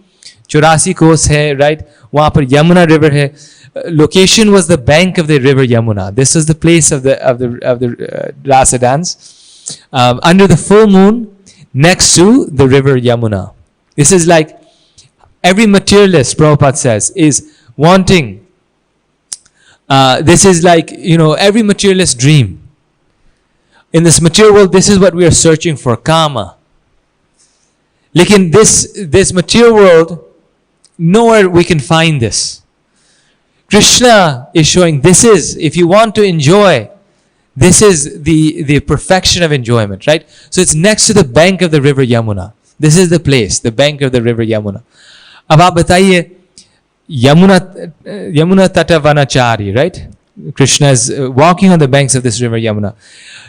S1: 84 कोस है, राइट? वहां पर यमुना रिवर है. Location was the bank of the river Yamuna. This was the place of the rasa dance, under the full moon next to the river Yamuna. This is like every materialist, Prabhupada says, is wanting. This is like every materialist dream. In this material world, this is what we are searching for, kama. Lekin this material world, nowhere we can find this. Krishna is showing this is, if you want to enjoy, this is the perfection of enjoyment, right? So it's next to the bank of the river Yamuna. This is the place, the bank of the river Yamuna. अब आप बताइए, Yamuna Tata Vanachari, right? Krishna is walking on the banks of this river Yamuna.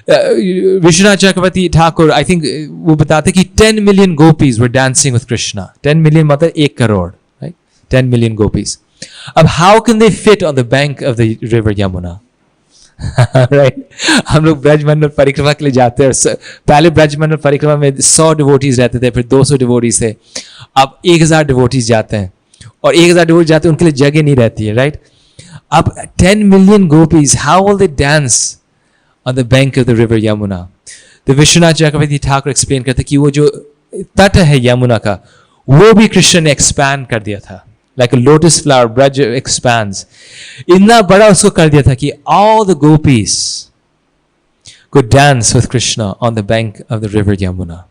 S1: Vishwanath Chakravarti Thakur, I think, वो बताते कि 10 million gopis were dancing with Krishna. 10 million मतलब 1 crore, right? 10 million gopis. अब how can they fit on the bank of the river Yamuna? Right? हम लोग ब्रजमंडल परिक्रमा के लिए जाते हैं. पहले ब्रजमंडल परिक्रमा में 100 डिवोटीज रहते थे, फिर 200 डिवोटीज थे. अब 1000 डिवोटीज जाते हैं, और 1000 डिवोटीज जाते हैं, उनके लिए जगह नहीं रहती है, राइट? अब 10 million gopis, how will they dance on the bank of the river Yamuna? तो विश्वनाथ चक्रवर्ती ठाकुर एक्सप्लेन करते कि वो जो तट है यमुना का, वो भी कृष्ण ने एक्सपैंड कर दिया था. Like a lotus flower, Braj expands. इतना बड़ा उसको कर दिया था कि all the gopis could dance with Krishna on the bank of the river Yamuna.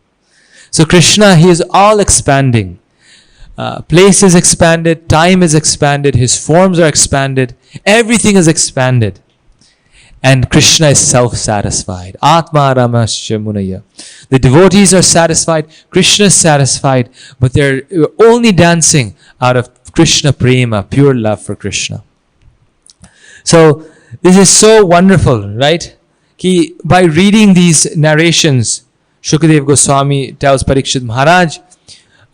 S1: So Krishna, he is all expanding. Place is expanded, time is expanded, his forms are expanded, everything is expanded. And Krishna is self-satisfied. Atma Ramasya Munaya. The devotees are satisfied, Krishna is satisfied, but they're only dancing out of Krishna prema, pure love for Krishna. So this is so wonderful, right? Ki by reading these narrations, Shukadev Goswami tells Parikshit Maharaj,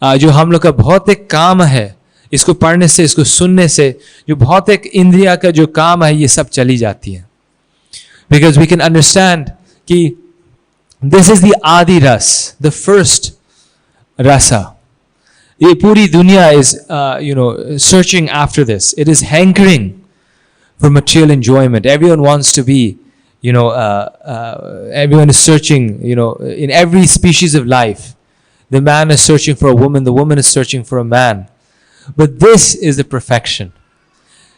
S1: जो हम लोग का भौतिक काम है, इसको पढ़ने से, इसको सुनने से, जो भौतिक इंद्रिया का जो काम है, ये सब चली जाती है. Because we can understand कि this is the Adi Ras, the first rasa. ये पूरी दुनिया is searching after this. It is hankering for material enjoyment. Everyone wants to be, everyone is searching, in every species of life. The man is searching for a woman, the woman is searching for a man. But this is the perfection.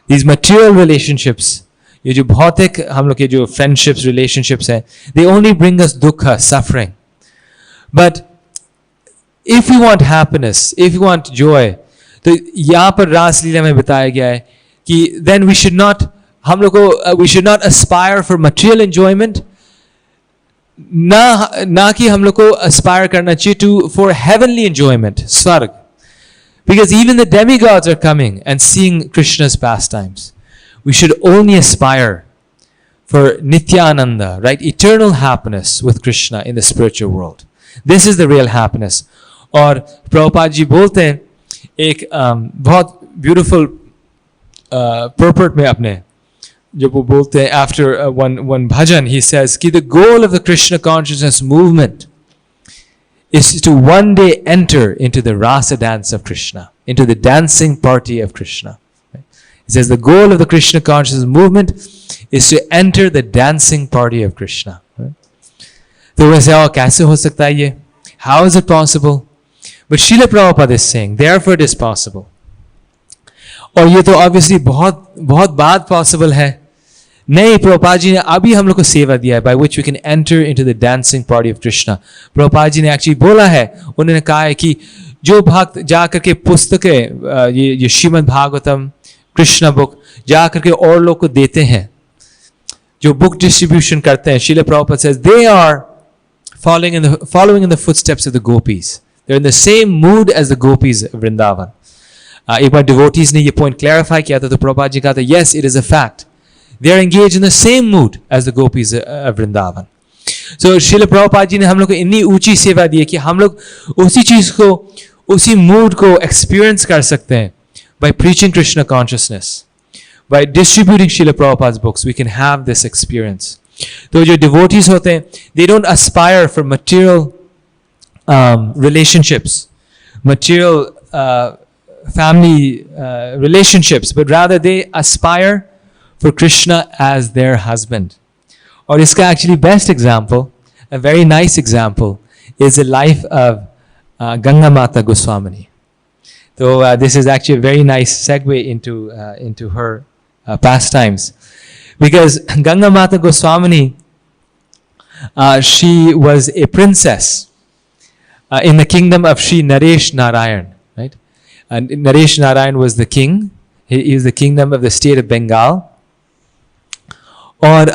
S1: These material relationships, ये जो भौतिक हम लोग के जो friendships, relationships हैं, they only bring us dukkha, suffering. But if you want happiness, if you want joy, तो यहाँ पर रास लीला में बताया गया है कि then we should not, हम लोग को we should not aspire for material enjoyment, ना कि हम लोग को aspire करना चाहिए for heavenly enjoyment, स्वर्ग. Because even the demigods are coming and seeing Krishna's pastimes. We should only aspire for Nityananda, right? Eternal happiness with Krishna in the spiritual world. This is the real happiness. और प्रभुपाद जी बोलते हैं एक बहुत beautiful purport में अपने, जब वो बोलते हैं after one bhajan, he says कि the goal of the Krishna consciousness movement is to one day enter into the rasa dance of Krishna, into the dancing party of Krishna. He says the goal of the Krishna consciousness movement is to enter the dancing party of Krishna. तो वैसे और कैसे हो सकता है ये? How is it possible? But Srila Prabhupada is saying, therefore it is possible. और ये तो obviously बहुत बाद possible है. नहीं, प्रभुपाद जी ने अभी हम लोग को सेवा दिया है, by which we can enter into the dancing party of Krishna. Prabhupada ji ने actually बोला है, उन्होंने कहा है कि जो भक्त जा करके पुस्तकें, ये श्रीमद् भागवतम, कृष्णा बुक जा करके और लोग को देते हैं, जो बुक डिस्ट्रीब्यूशन करते हैं, Srila Prabhupada says they are following in the footsteps of the gopis. They're in the same mood as the gopis of Vrindavan. एक बार devotees ने ये point clarify किया था, तो प्रभुपाद जी कहा था, yes, it is a fact. They are engaged in the same mood as the gopis of Vrindavan. So Srila Prabhupada जी ने हम लोग को इतनी ऊंची सेवा दी है कि हम लोग उसी चीज को, उसी mood को experience कर सकते हैं. By preaching Krishna consciousness, by distributing Srila Prabhupada's books, we can have this experience. तो जो devotees होते हैं, they don't aspire for material relationships, material family relationships, but rather they aspire for Krishna as their husband. और इसका actually best example, a very nice example, is the life of Ganga Mata Goswamini. So this is actually a very nice segue into her pastimes, because Ganga Mata Goswamini, she was a princess in the kingdom of Sri Naresh Narayan, right? And Naresh Narayan was the king. He is the kingdom of the state of Bengal. और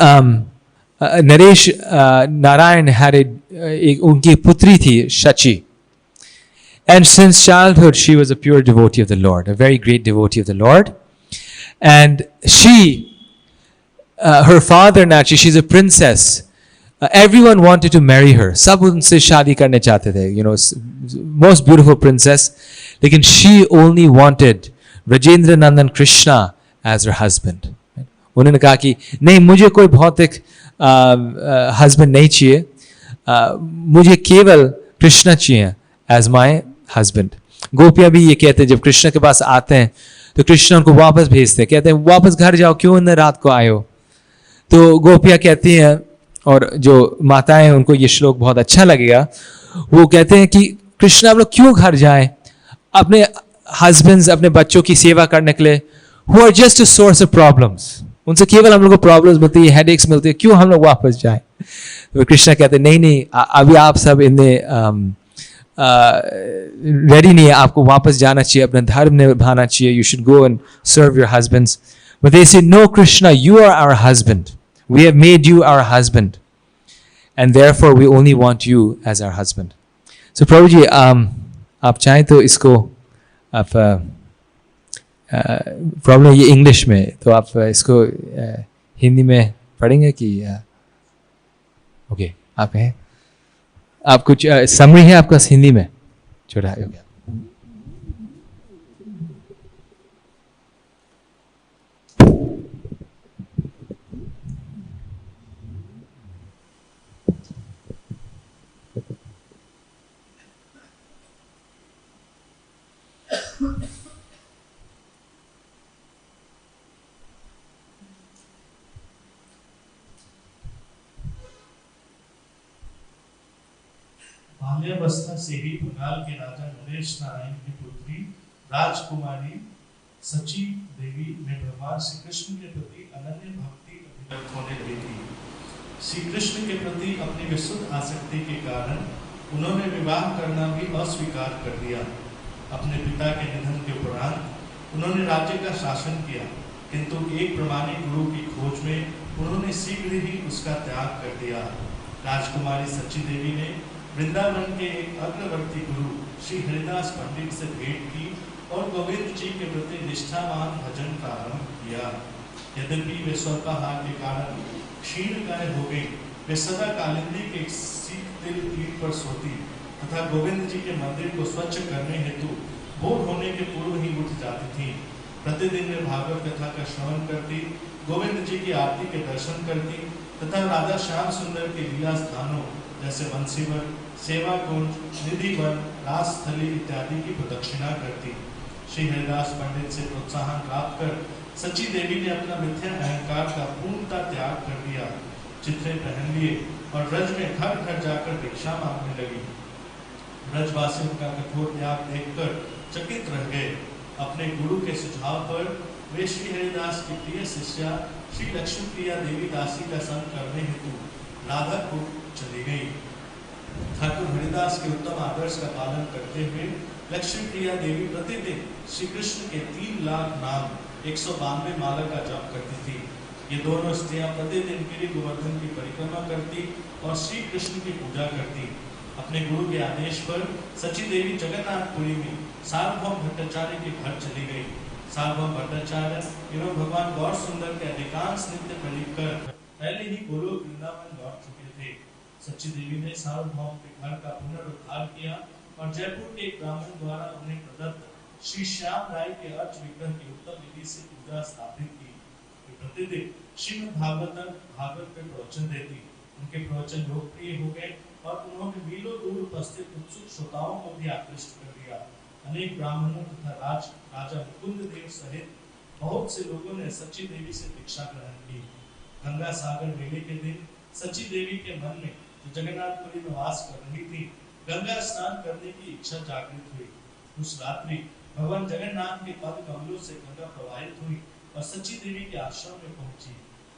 S1: Naresh Narayan had एक उनकी पुत्री थी Shachi. And since childhood, she was a pure devotee of the Lord, a very great devotee of the Lord. And she, her father naturally, she's a princess. Everyone wanted to marry her. सब उनसे शादी करने चाहते थे. You know, most beautiful princess. लेकिन she only wanted Rajendra Nandan Krishna as her husband. उन्होंने कहा कि नहीं, मुझे कोई भौतिक husband नहीं चाहिए. मुझे केवल कृष्ण चाहिए as my husband. गोपियां भी ये कहते हैं, जब कृष्ण के पास आते हैं तो कृष्ण उनको वापस भेजते हैं, कहते हैं वापस घर जाओ, क्यों इतने रात को आए हो. तो गोपियां कहती हैं, और जो माताएं, उनको ये श्लोक बहुत अच्छा लगेगा. वो कहते हैं कि कृष्ण आप लोग क्यों घर जाएं, अपने हस्बैंड्स, अपने बच्चों की सेवा करने के लिए, who are just a source of problems. उनसे केवल हम लोग को प्रॉब्लम्स मिलती है, हेडेक्स मिलती है, क्यों हम लोग वापस जाएं. तो कृष्ण कहते हैं नहीं नहीं, अभी आप सब इन्हें रेडी नहीं है, आपको वापस जाना चाहिए, अपना धर्म निभाना चाहिए. You should go and serve your husbands. But they say no Krishna, you are our husband, we have made you our husband, and therefore we only want you as our husband. So Prabhu ji, आप चाहें तो इसको आप problem ये English में, तो आप इसको हिंदी में पढ़ेंगे कि ओके आप हैं, आप कुछ समरी है आपका हिंदी में छोटा हो गया.
S2: बाल्यावस्था से ही बंगाल के राजा नरेश नारायण की पुत्री राजकुमारी सची देवी में भगवान श्री कृष्ण के प्रति अनन्य भक्ति अभिव्यक्त होने लगी थी. श्री कृष्ण के प्रति अपनी विशुद्ध आसक्ति के कारण उन्होंने विवाह करना भी अस्वीकार कर दिया. अपने पिता के निधन के उपरांत उन्होंने राज्य का शासन किया, किंतु एक प्रमाणिक गुरु की खोज में उन्होंने शीघ्र ही उसका त्याग कर दिया. राजकुमारी सची देवी ने वृंदावन के एक अग्रवर्ती गुरु श्री हरिदास पंडित से भेंट की और गोविंद जी के प्रति निष्ठावान भजन का आरंभ किया. यद्यपि वे स्वल्पाहार के कारण क्षीणकाय हो गई, वे सदा कालिंदी के सीख तिल पीठ पर सोती तथा गोविंद जी के मंदिर को स्वच्छ करने हेतु भोर होने के पूर्व ही उठ जाती थी. प्रतिदिन वे भागवत कथा का श्रवण करती, गोविंद जी की आरती के दर्शन करती तथा राधा श्याम सुंदर के लीला स्थानों जैसे बंसीवर, सेवा कुंज, निधिवन, रासस्थली इत्यादि की प्रदक्षिणा करती. श्री हरिदास पंडित से प्रोत्साहन प्राप्त कर सची देवी ने अपना मिथ्या अहंकार का पूर्णतः त्याग कर दिया. चित्रे पहन लिए और ब्रज में घर घर जाकर भिक्षा मांगने लगी. ब्रजवासियों का कठोर त्याग देखकर चकित रह गए. अपने गुरु के सुझाव पर वे श्री हरिदास की प्रिय शिष्या श्री लक्ष्मी प्रिया देवी दासी का संग करने हेतु राधापुर चली गई. ठाकुर हरिदास के उत्तम आदर्श का पालन करते हुए लक्ष्मी प्रिया देवी प्रतिदिन श्री कृष्ण के 3 लाख नाम 192 माला का जप करती थी. ये दोनों स्त्रियां प्रतिदिन गिरि गोवर्धन की परिक्रमा करती और श्री कृष्ण की पूजा करती. अपने गुरु के आदेश पर सची देवी जगन्नाथपुरी में सार्वभौम भट्टाचार्य के घर चली गई. सार्वभौम भट्टाचार्य एवं भगवान गौर सुंदर के अधिकांश नृत्य पर लिखकर पहले ही गोलोक वृंदावन लौट चुके थे. सची देवी ने सार्वभौम के घर का पुनरुद्धार किया और जयपुर के एक ब्राह्मण द्वारा उन्हें प्रदत्त श्री श्याम राय के अर्च विग्रह की उत्तम विधि से पूजा स्थापित की. वे प्रतिदिन श्रीमद् भागवत में प्रवचन देती. उनके प्रवचन लोकप्रिय हो गए और उन्होंने मीलों दूर उपस्थित उत्सुक श्रोताओं को भी आकृष्ट कर दिया. अनेक ब्राह्मणों तथा राजा मुकुंद देव सहित बहुत से लोगों ने सची देवी से दीक्षा ग्रहण की. गंगा सागर मेले के दिन सची देवी के मन में जो जगन्नाथपुरी में वास कर रही थी, गंगा स्नान करने की इच्छा जागृत हुई. उस रात्रि भगवान जगन्नाथ के पद कमलों से गंगा प्रवाहित हुई और सची देवी के आश्रम में पहुंची.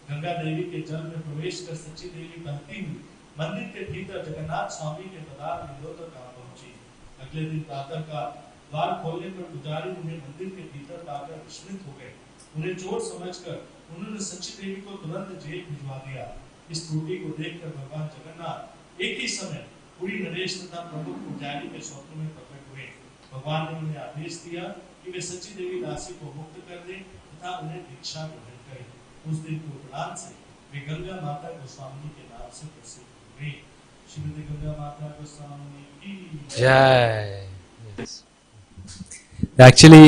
S2: गंगा देवी के जल में प्रवेश कर सची देवी कहती हुई मंदिर के भीतर जगन्नाथ स्वामी के पदार बिंदों तक आ पहुंची। अगले दिन प्रातः का द्वार खोलने पर पुजारी उन्हें मंदिर के भीतर पाकर विस्मित हो गए। उन्हें चोर समझकर उन्होंने सच्ची देवी को तुरंत जेल भिजवा दिया। इस त्रुटि को देखकर भगवान जगन्नाथ एक ही समय पूरी नरेश तथा प्रमुख पुजारी के स्वप्न में प्रकट हुए। भगवान ने उन्हें आदेश दिया कि वे सच्ची देवी दासी को मुक्त कर दें तथा उन्हें दीक्षा ग्रहण करें। उस दिन के उपरांत से वे गंगा माता गोस्वामी के नाम से प्रसिद्ध हुई। श्रीमती गंगा माता गोस्वामी की
S1: जय। एक्चुअली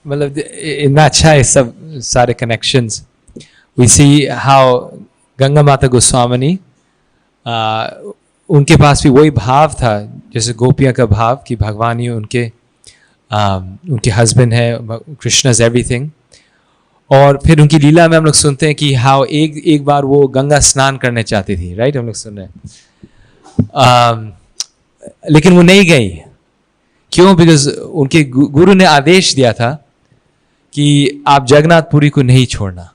S1: मतलब इतना अच्छा है सब सारे connections. We see how Ganga Mata Goswami उनके पास भी वही भाव था जैसे गोपियों का भाव कि भगवान ही उनके हस्बैंड है, कृष्ण इज एवरीथिंग। और फिर उनकी लीला में हम लोग सुनते हैं कि हाउ एक बार वो गंगा स्नान करने चाहती थी, राइट, हम लोग सुन रहे हैं। लेकिन वो नहीं गई। क्यों? बिकॉज उनके गुरु ने आदेश दिया था कि आप जगन्नाथपुरी को नहीं छोड़ना,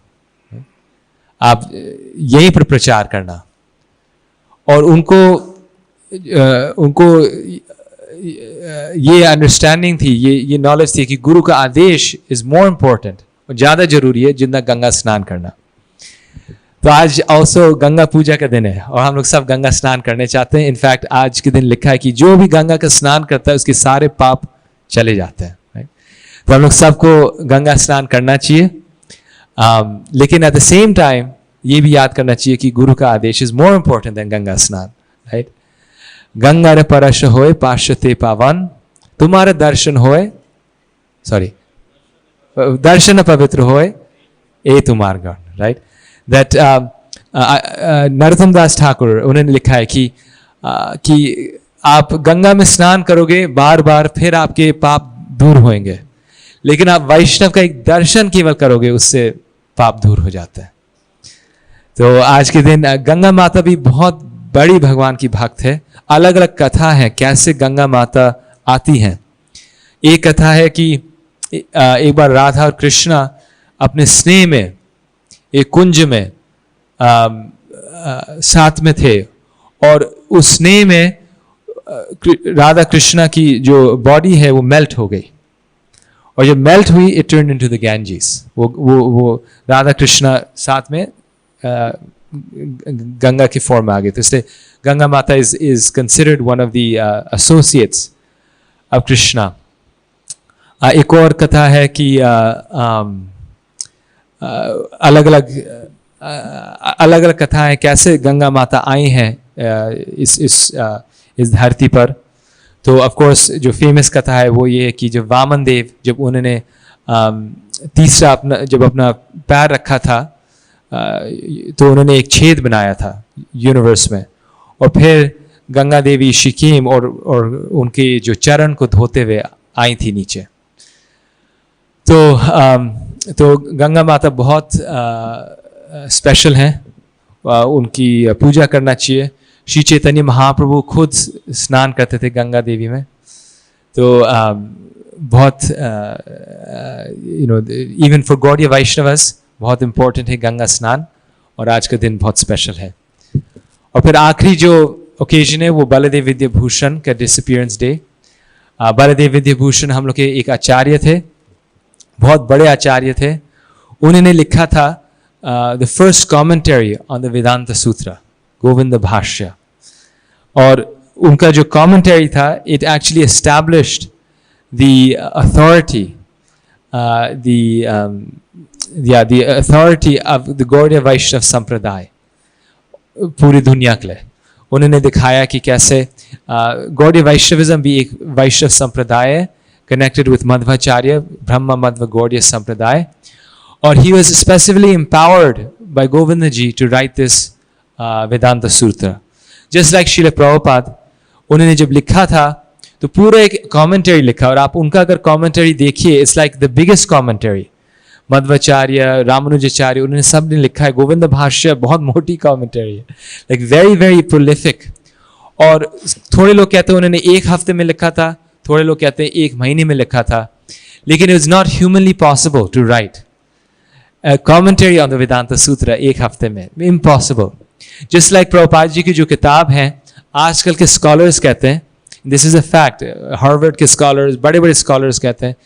S1: आप यहीं पर प्रचार करना। और उनको ये अंडरस्टैंडिंग थी, ये नॉलेज थी कि गुरु का आदेश इज मोर इम्पोर्टेंट और ज़्यादा जरूरी है जितना गंगा स्नान करना। तो आज ऑल्सो गंगा पूजा का दिन है और हम लोग सब गंगा स्नान करने चाहते हैं। इनफैक्ट आज के दिन लिखा है कि जो भी गंगा का स्नान करता है उसके सारे पाप चले जाते हैं, राइट? तो हम लोग सबको गंगा स्नान करना चाहिए। लेकिन एट द सेम टाइम ये भी याद करना चाहिए कि गुरु का आदेश is more important than Ganga स्नान, राइट? गंगा रे परश होए पाश्यते पावन, तुम्हारे दर्शन होए, सॉरी, दर्शन पवित्र होए ए तुम्हार गण, राइट? दैट नरोत्तम दास ठाकुर उन्होंने लिखा है कि आप गंगा में स्नान करोगे बार बार, फिर आपके पाप दूर होंगे, लेकिन आप वैष्णव का एक दर्शन केवल करोगे उससे पाप दूर हो जाता है। तो आज के दिन गंगा माता भी बहुत बड़ी भगवान की भक्त है। अलग अलग कथा है कैसे गंगा माता आती हैं। एक कथा है कि एक बार राधा और कृष्णा अपने स्नेह में एक कुंज में साथ में थे और उस स्नेह में राधा कृष्णा की जो बॉडी है वो मेल्ट हो गई और जब मेल्ट हुई it turn into the Ganges. वो राधा कृष्णा साथ में गंगा के फॉर्म में आ गए। तो इसलिए गंगा माता is considered one of the associates of Krishna. एक और कथा है कि अलग अलग कथाएं कैसे गंगा माता आई हैं इस धरती पर। तो ऑफ कोर्स जो फेमस कथा है वो ये है कि जब वामन देव जब उन्होंने तीसरा अपना पैर रखा था तो उन्होंने एक छेद बनाया था यूनिवर्स में और फिर गंगा देवी शिकीम और उनके जो चरण को धोते हुए आई थी नीचे। तो गंगा माता बहुत स्पेशल हैं, उनकी पूजा करना चाहिए। श्री चैतन्य महाप्रभु खुद स्नान करते थे गंगा देवी में। तो बहुत इवन फॉर गौड़ीय वैष्णवस बहुत इम्पोर्टेंट है गंगा स्नान और आज का दिन बहुत स्पेशल है। और फिर आखिरी जो ओकेजन है वो बलदेव विद्याभूषण का डिसअपियरेंस डे। बलदेव विद्याभूषण हम लोग के एक आचार्य थे, बहुत बड़े आचार्य थे। उन्होंने लिखा था the first commentary on the Vedanta Sutra, Govinda Bhashya. और उनका जो कमेंटरी था it actually established the authority the authority of the Gaudiya Vaishnav संप्रदाय पूरी दुनिया के लिए। उन्होंने दिखाया कि कैसे गौड़ीय वैष्णविज्म भी एक वैष्णव संप्रदाय है connected with Madhvacharya, Brahma Madhva Gaudiya संप्रदाय। और he was specifically empowered by Govinda ji to write this Vedanta Sutra. Just like Srila Prabhupada, उन्होंने जब लिखा था तो पूरा एक कमेंटरी लिखा और आप उनका अगर कमेंटरी देखिए it's like the biggest commentary. Madhvacharya, Ramanujacharya उन्होंने सब ने लिखा है। गोविंद भाष्य बहुत मोटी कमेंटरी है, लाइक वेरी वेरी प्रोलिफिक। और थोड़े लोग कहते हैं उन्होंने एक हफ्ते में लिखा था, थोड़े लोग कहते हैं एक महीने में लिखा था, लेकिन it is not humanly possible to write commentary on the Vedanta Sutra एक हफ्ते में, impossible. Just like Prabhupada ji की जो किताब हैं, आजकल के स्कॉलर्स कहते हैं, this is a fact, Harvard के स्कॉलर्स, बड़े बड़े स्कॉलर्स कहते हैं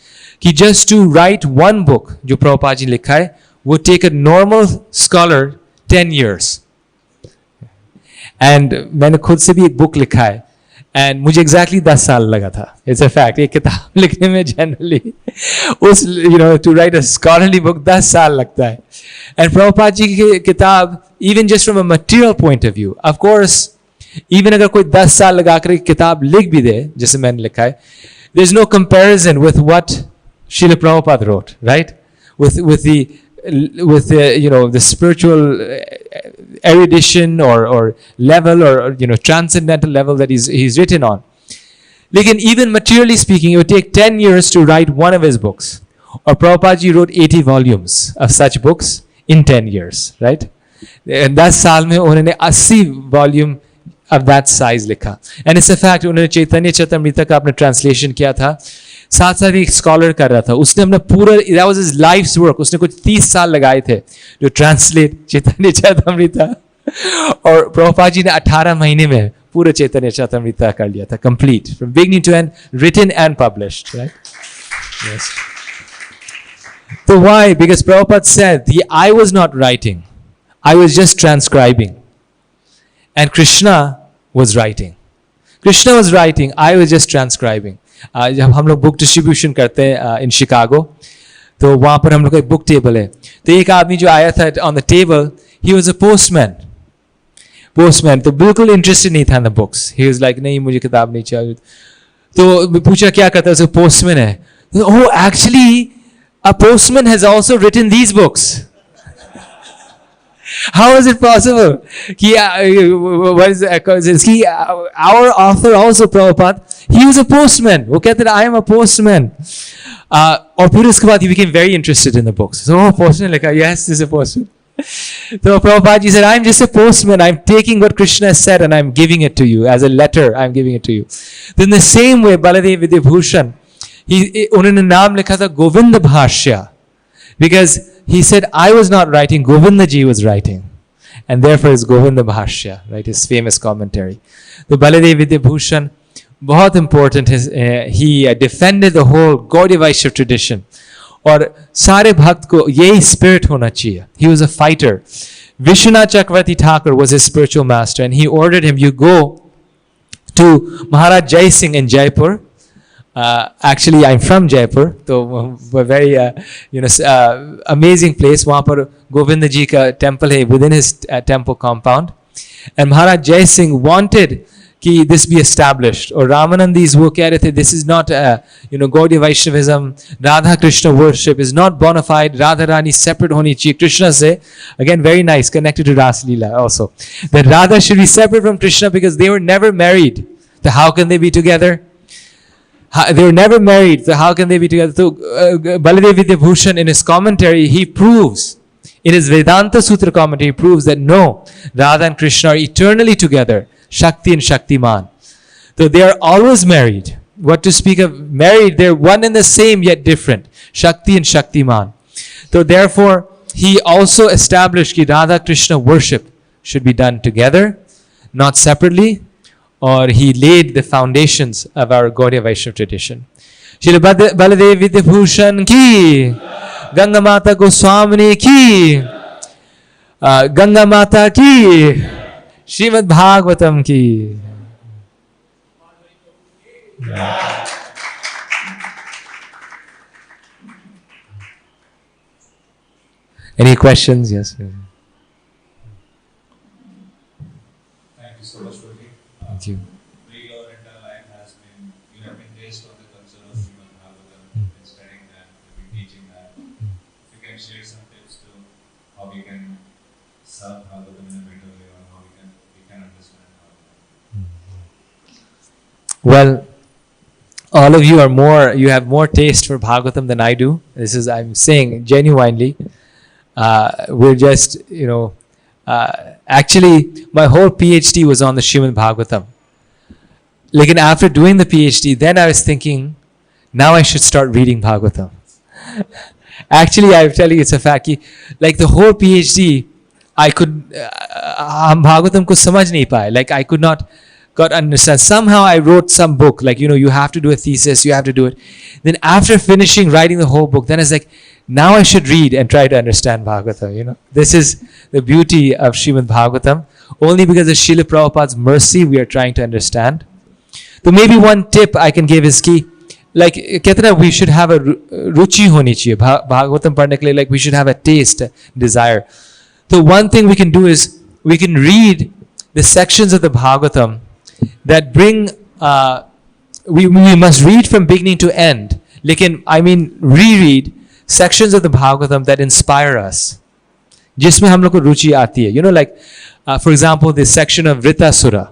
S1: कि just to write one book जो प्रभुपाद जी लिखा है वो take a normal scholar 10 years. And मैंने खुद से भी एक बुक लिखा है एंड मुझे एग्जैक्टली 10 साल लगा था. It's a fact. एक किताब लिखने में जनरली उस to write a scholarly book 10 साल लगता है. एंड प्रभुपाद जी की किताब, even just from a material point of view, of course even अगर कोई 10 साल लगाकर एक किताब लिख भी दे जैसे मैंने लिखा है, there is no comparison with what Srila Prabhupada wrote, right? With the spiritual erudition or level or transcendental level that he's written on. Lekin even materially speaking, it would take 10 years to write one of his books. Or Prabhupada ji wrote 80 volumes of such books in 10 years, right? And 10 साल में उन्होंने 80 volume of that size लिखा. And it's a fact, उन्होंने चैतन्य चैतन्यमृत का अपने translation किया था. साथ साथ एक स्कॉलर कर रहा था, उसने अपना पूरा, that was his life's work, उसने कुछ 30 साल लगाए थे जो ट्रांसलेट चैतन्य चैतन्यमृत, और प्रभुपाद जी ने 18 महीने में पूरा चैतन्य चैतन्यमृत कर लिया था, complete from beginning to end, written and published, right? Yes. So why? Because Prabhupada said, I was not writing, I was just transcribing, and Krishna was writing. Krishna was writing, I was just transcribing. जब हम लोग book distribution करते हैं in Chicago, तो वहाँ पर हम लोग का एक बुक टेबल है. तो एक आदमी जो आया था on the table, he was a postman, तो बिल्कुल इंटरेस्टेड नहीं था in the books. He was like, नहीं मुझे किताब नहीं चाहिए. तो पूछा क्या करता है, उसको पोस्टमैन है. Oh actually a postman has also written these books. How is it possible? What is our author also, Prabhupada, he was a postman. वो कहते हैं I am a postman. और फिर उसके बाद he became very interested in the books. So postman लिखा, yes, this is a postman. So Prabhupada ji said, I'm just a postman. I'm taking what Krishna said and I'm giving it to you as a letter. I'm giving it to you. Then the same way, Baladev Vidyabhushan, उन्होंने नाम लिखा था गोविंद भाष्य, because he said, I was not writing, Govinda ji was writing. And therefore it's Govinda Bhashya, right? His famous commentary. So Baladev Vidyabhushan, बहुत important, he defended the whole Gaudiya Vaishnava tradition. और सारे भक्त को यही spirit होना चाहिए. He was a fighter. Vishwanath Chakravarti Thakur was his spiritual master, and he ordered him, you go to Maharaj Jai Singh in Jaipur. Actually, I'm from Jaipur, so a very amazing place. वहाँ पर गोविंद जी का temple है within his temple compound, and Maharaj Jai Singh wanted कि this be established. और Ramanandis वो कह रहे थे, this is not Gaudiya Vaishnavism, Radha Krishna worship is not bona fide. Radha Rani separate होनी चाहिए Krishna से. Again, very nice, connected to Ras Leela also. That Radha should be separate from Krishna because they were never married. So how can they be together? They were never married, so how can they be together? So Baladev Vidyabhushan in his commentary, he proves, in his Vedanta Sutra commentary, he proves that no, Radha and Krishna are eternally together, Shakti and Shaktiman. So they are always married. What to speak of married, they're one and the same yet different, Shakti and Shaktiman. So therefore, he also established that Radha Krishna worship should be done together, not separately. Or he laid the foundations of our Gaudiya Vaishnava tradition. Srila Baladev Vidyabhushan ki, Ganga Mata Goswamini ki, Ganga Mata ki, Srimad Bhagavatam ki. Any questions? Yes.
S2: Thank you so much, Gopal.
S1: Thank you.
S2: Your entire life has been, you have been based on the culture of Srimad Bhagavatam, been studying that, been teaching that. If you can share some tips to how we can serve Bhagavatam in a better way, or how we can understand Bhagavatam.
S1: Well, all of you you have more taste for Bhagavatam than I do. This is, I'm saying genuinely. We're just, actually, my whole PhD was on the Srimad Bhagavatam. Like, after doing the PhD, then I was thinking, now I should start reading Bhagavatam. Actually, I'm telling you, it's a fact. Like the whole PhD, I could, हम भागवतम को समझ नहीं पाए. Like I could not got understand. Somehow I wrote some book, like, you have to do a thesis, you have to do it. Then after finishing writing the whole book, then it's like, now I should read and try to understand Bhagavatam. This is the beauty of Srimad Bhagavatam. Only because of Srila Prabhupada's mercy we are trying to understand. So maybe one tip I can give is ki, like, कहते we should have a ruchi honi chahiye Bhagavatam padhne ke liye, like we should have a taste, desire. So one thing we can do is we can read the sections of the Bhagavatam that bring, we must read from beginning to end. Reread sections of the Bhagavatam that inspire us. Jisme hum log ko ruchi aati hai. Like, for example, this section of Vritasura.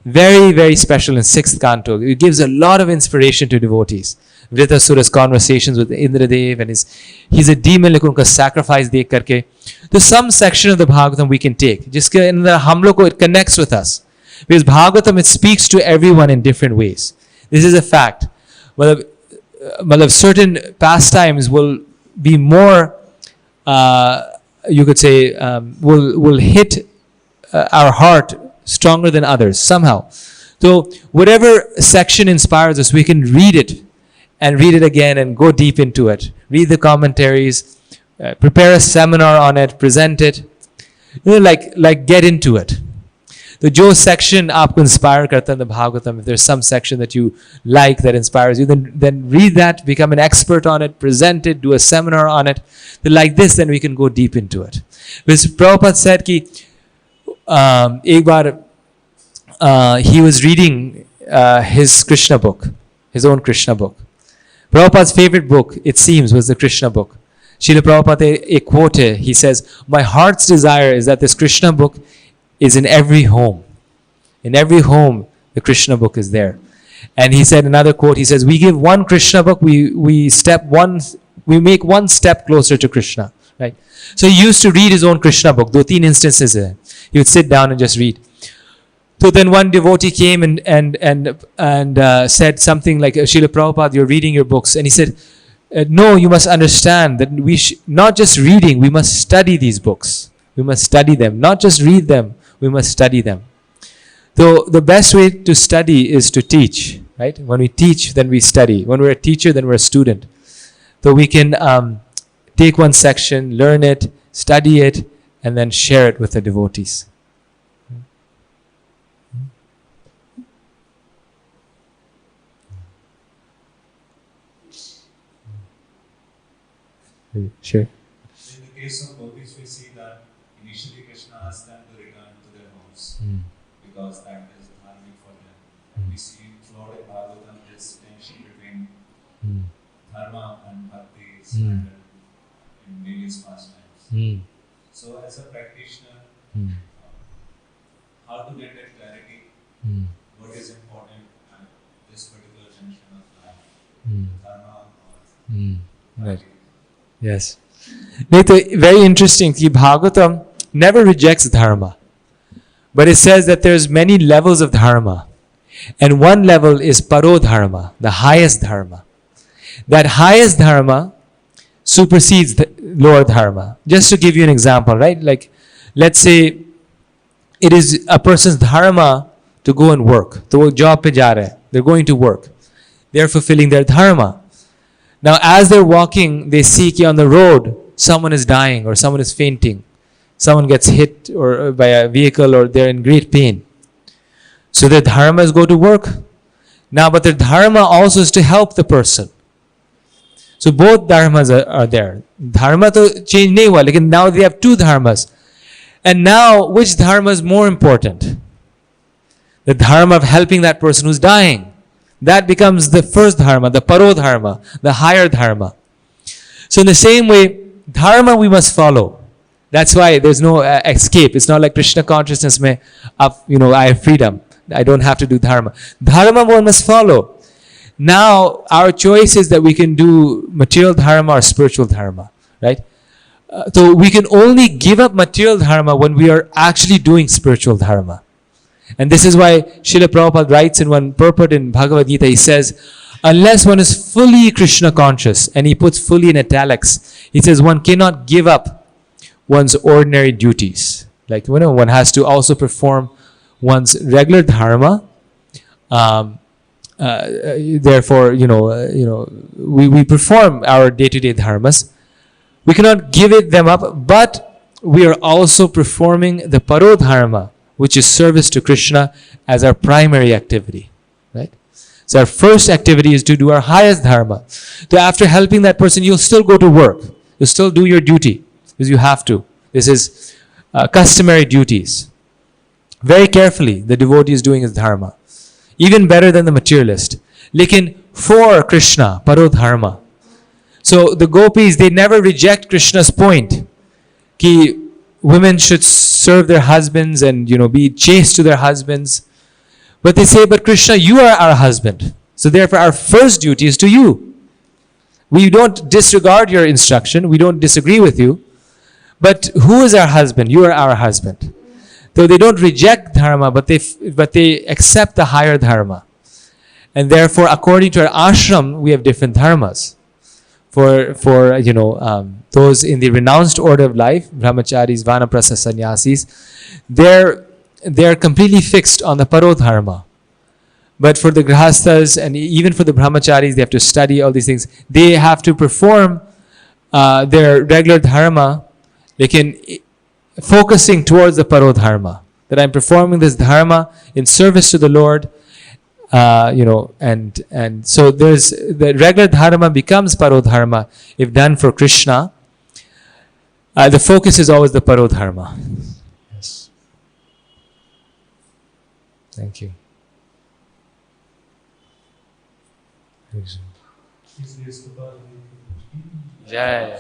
S1: Very, very special in 6th canto. It gives a lot of inspiration to devotees. Vritasura's conversations with Indradev, and he's a demon, like unka sacrifice dekh karke. There's some section of the Bhagavatam we can take. Jiske andar hum log ko it connects with us. Because Bhagavatam, it speaks to everyone in different ways. This is a fact. Certain pastimes will be more, you could say, will hit our heart stronger than others somehow. So whatever section inspires us, we can read it and read it again and go deep into it. Read the commentaries, prepare a seminar on it, present it, like get into it. The jo section aapko inspire karta in the Bhagavatam, if there's some section that you like that inspires you, then read that, become an expert on it, present it, do a seminar on it. Then like this, then we can go deep into it. Because Prabhupada said ki, ek baar, he was reading his Krishna book, his own Krishna book. Prabhupada's favorite book, it seems, was the Krishna book. Srila Prabhupada, a quote, he says, "My heart's desire is that this Krishna book is in every home. In every home, the Krishna book is there." And he said another quote, he says, "We give one Krishna book, we make one step closer to Krishna." Right? So he used to read his own Krishna book. Do 3 instances there. He would sit down and just read. So then one devotee came and said something like, "Srila Prabhupada, you're reading your books." And he said, "No, you must understand that we not just reading, we must study these books. We must study them. Not just read them, we must study them." So the best way to study is to teach, right? When we teach, then we study. When we're a teacher, then we're a student. So we can take one section, learn it, study it, and then share it with the devotees. Sure.
S3: In the case of gopis, we see that initially Krishna asked them to return to their homes because that is dharmic for them. And we see throughout the Bhagavatam this tension between dharma and bhakti is in various pastimes. So, as a practitioner, how to get that clarity? What is important at this particular junction of life? Dharma or
S1: Right. Yes. Very interesting. Bhagavatam never rejects dharma. But it says that there's many levels of dharma. And one level is paro dharma, the highest dharma. That highest dharma supersedes the lower dharma. Just to give you an example, right? Like, let's say it is a person's dharma to go and work. To wo job pe ja rahe. They're going to work. They're fulfilling their dharma. Now, as they're walking, they see that on the road, someone is dying or someone is fainting. Someone gets hit or by a vehicle or they're in great pain. So their dharma is go to work. Now, but their dharma also is to help the person. So both dharmas are there. Dharma to change nahi hua, lekin now they have 2 dharmas. And now, which dharma is more important? The dharma of helping that person who's dying. That becomes the first dharma, the paro dharma, the higher dharma. So in the same way, dharma we must follow. That's why there's no escape. It's not like Krishna consciousness mein, I have freedom. I don't have to do dharma. Dharma one must follow. Now our choice is that we can do material dharma or spiritual dharma, right? So we can only give up material dharma when we are actually doing spiritual dharma. And this is why Srila Prabhupada writes in one purport in Bhagavad Gita, he says, unless one is fully Krishna conscious, and he puts fully in italics, he says one cannot give up one's ordinary duties. Like, one has to also perform one's regular dharma. Therefore, we perform our day-to-day dharmas. We cannot give them up, but we are also performing the parodharma, which is service to Krishna, as our primary activity, right? So our first activity is to do our highest dharma. So after helping that person, you'll still go to work. You'll still do your duty, because you have to. This is customary duties. Very carefully, the devotee is doing his dharma. Even better than the materialist. Lekin for Krishna, parodharma. So the gopis, they never reject Krishna's point. Ki women should serve their husbands and be chaste to their husbands. But they say, but Krishna, you are our husband. So therefore our first duty is to you. We don't disregard your instruction. We don't disagree with you. But who is our husband? You are our husband. Though they don't reject dharma, but they accept the higher dharma. And therefore, according to our ashram, we have different dharmas. For those in the renounced order of life, brahmacharis, vanaprastha sannyasis, they're completely fixed on the parodharma. But for the grihasthas and even for the brahmacharis, they have to study all these things. They have to perform their regular dharma, focusing towards the parodharma. That I'm performing this dharma in service to the Lord. And so there's the regular dharma becomes parodharma if done for Krishna. The focus is always the parodharma. Yes. Thank you. Jai.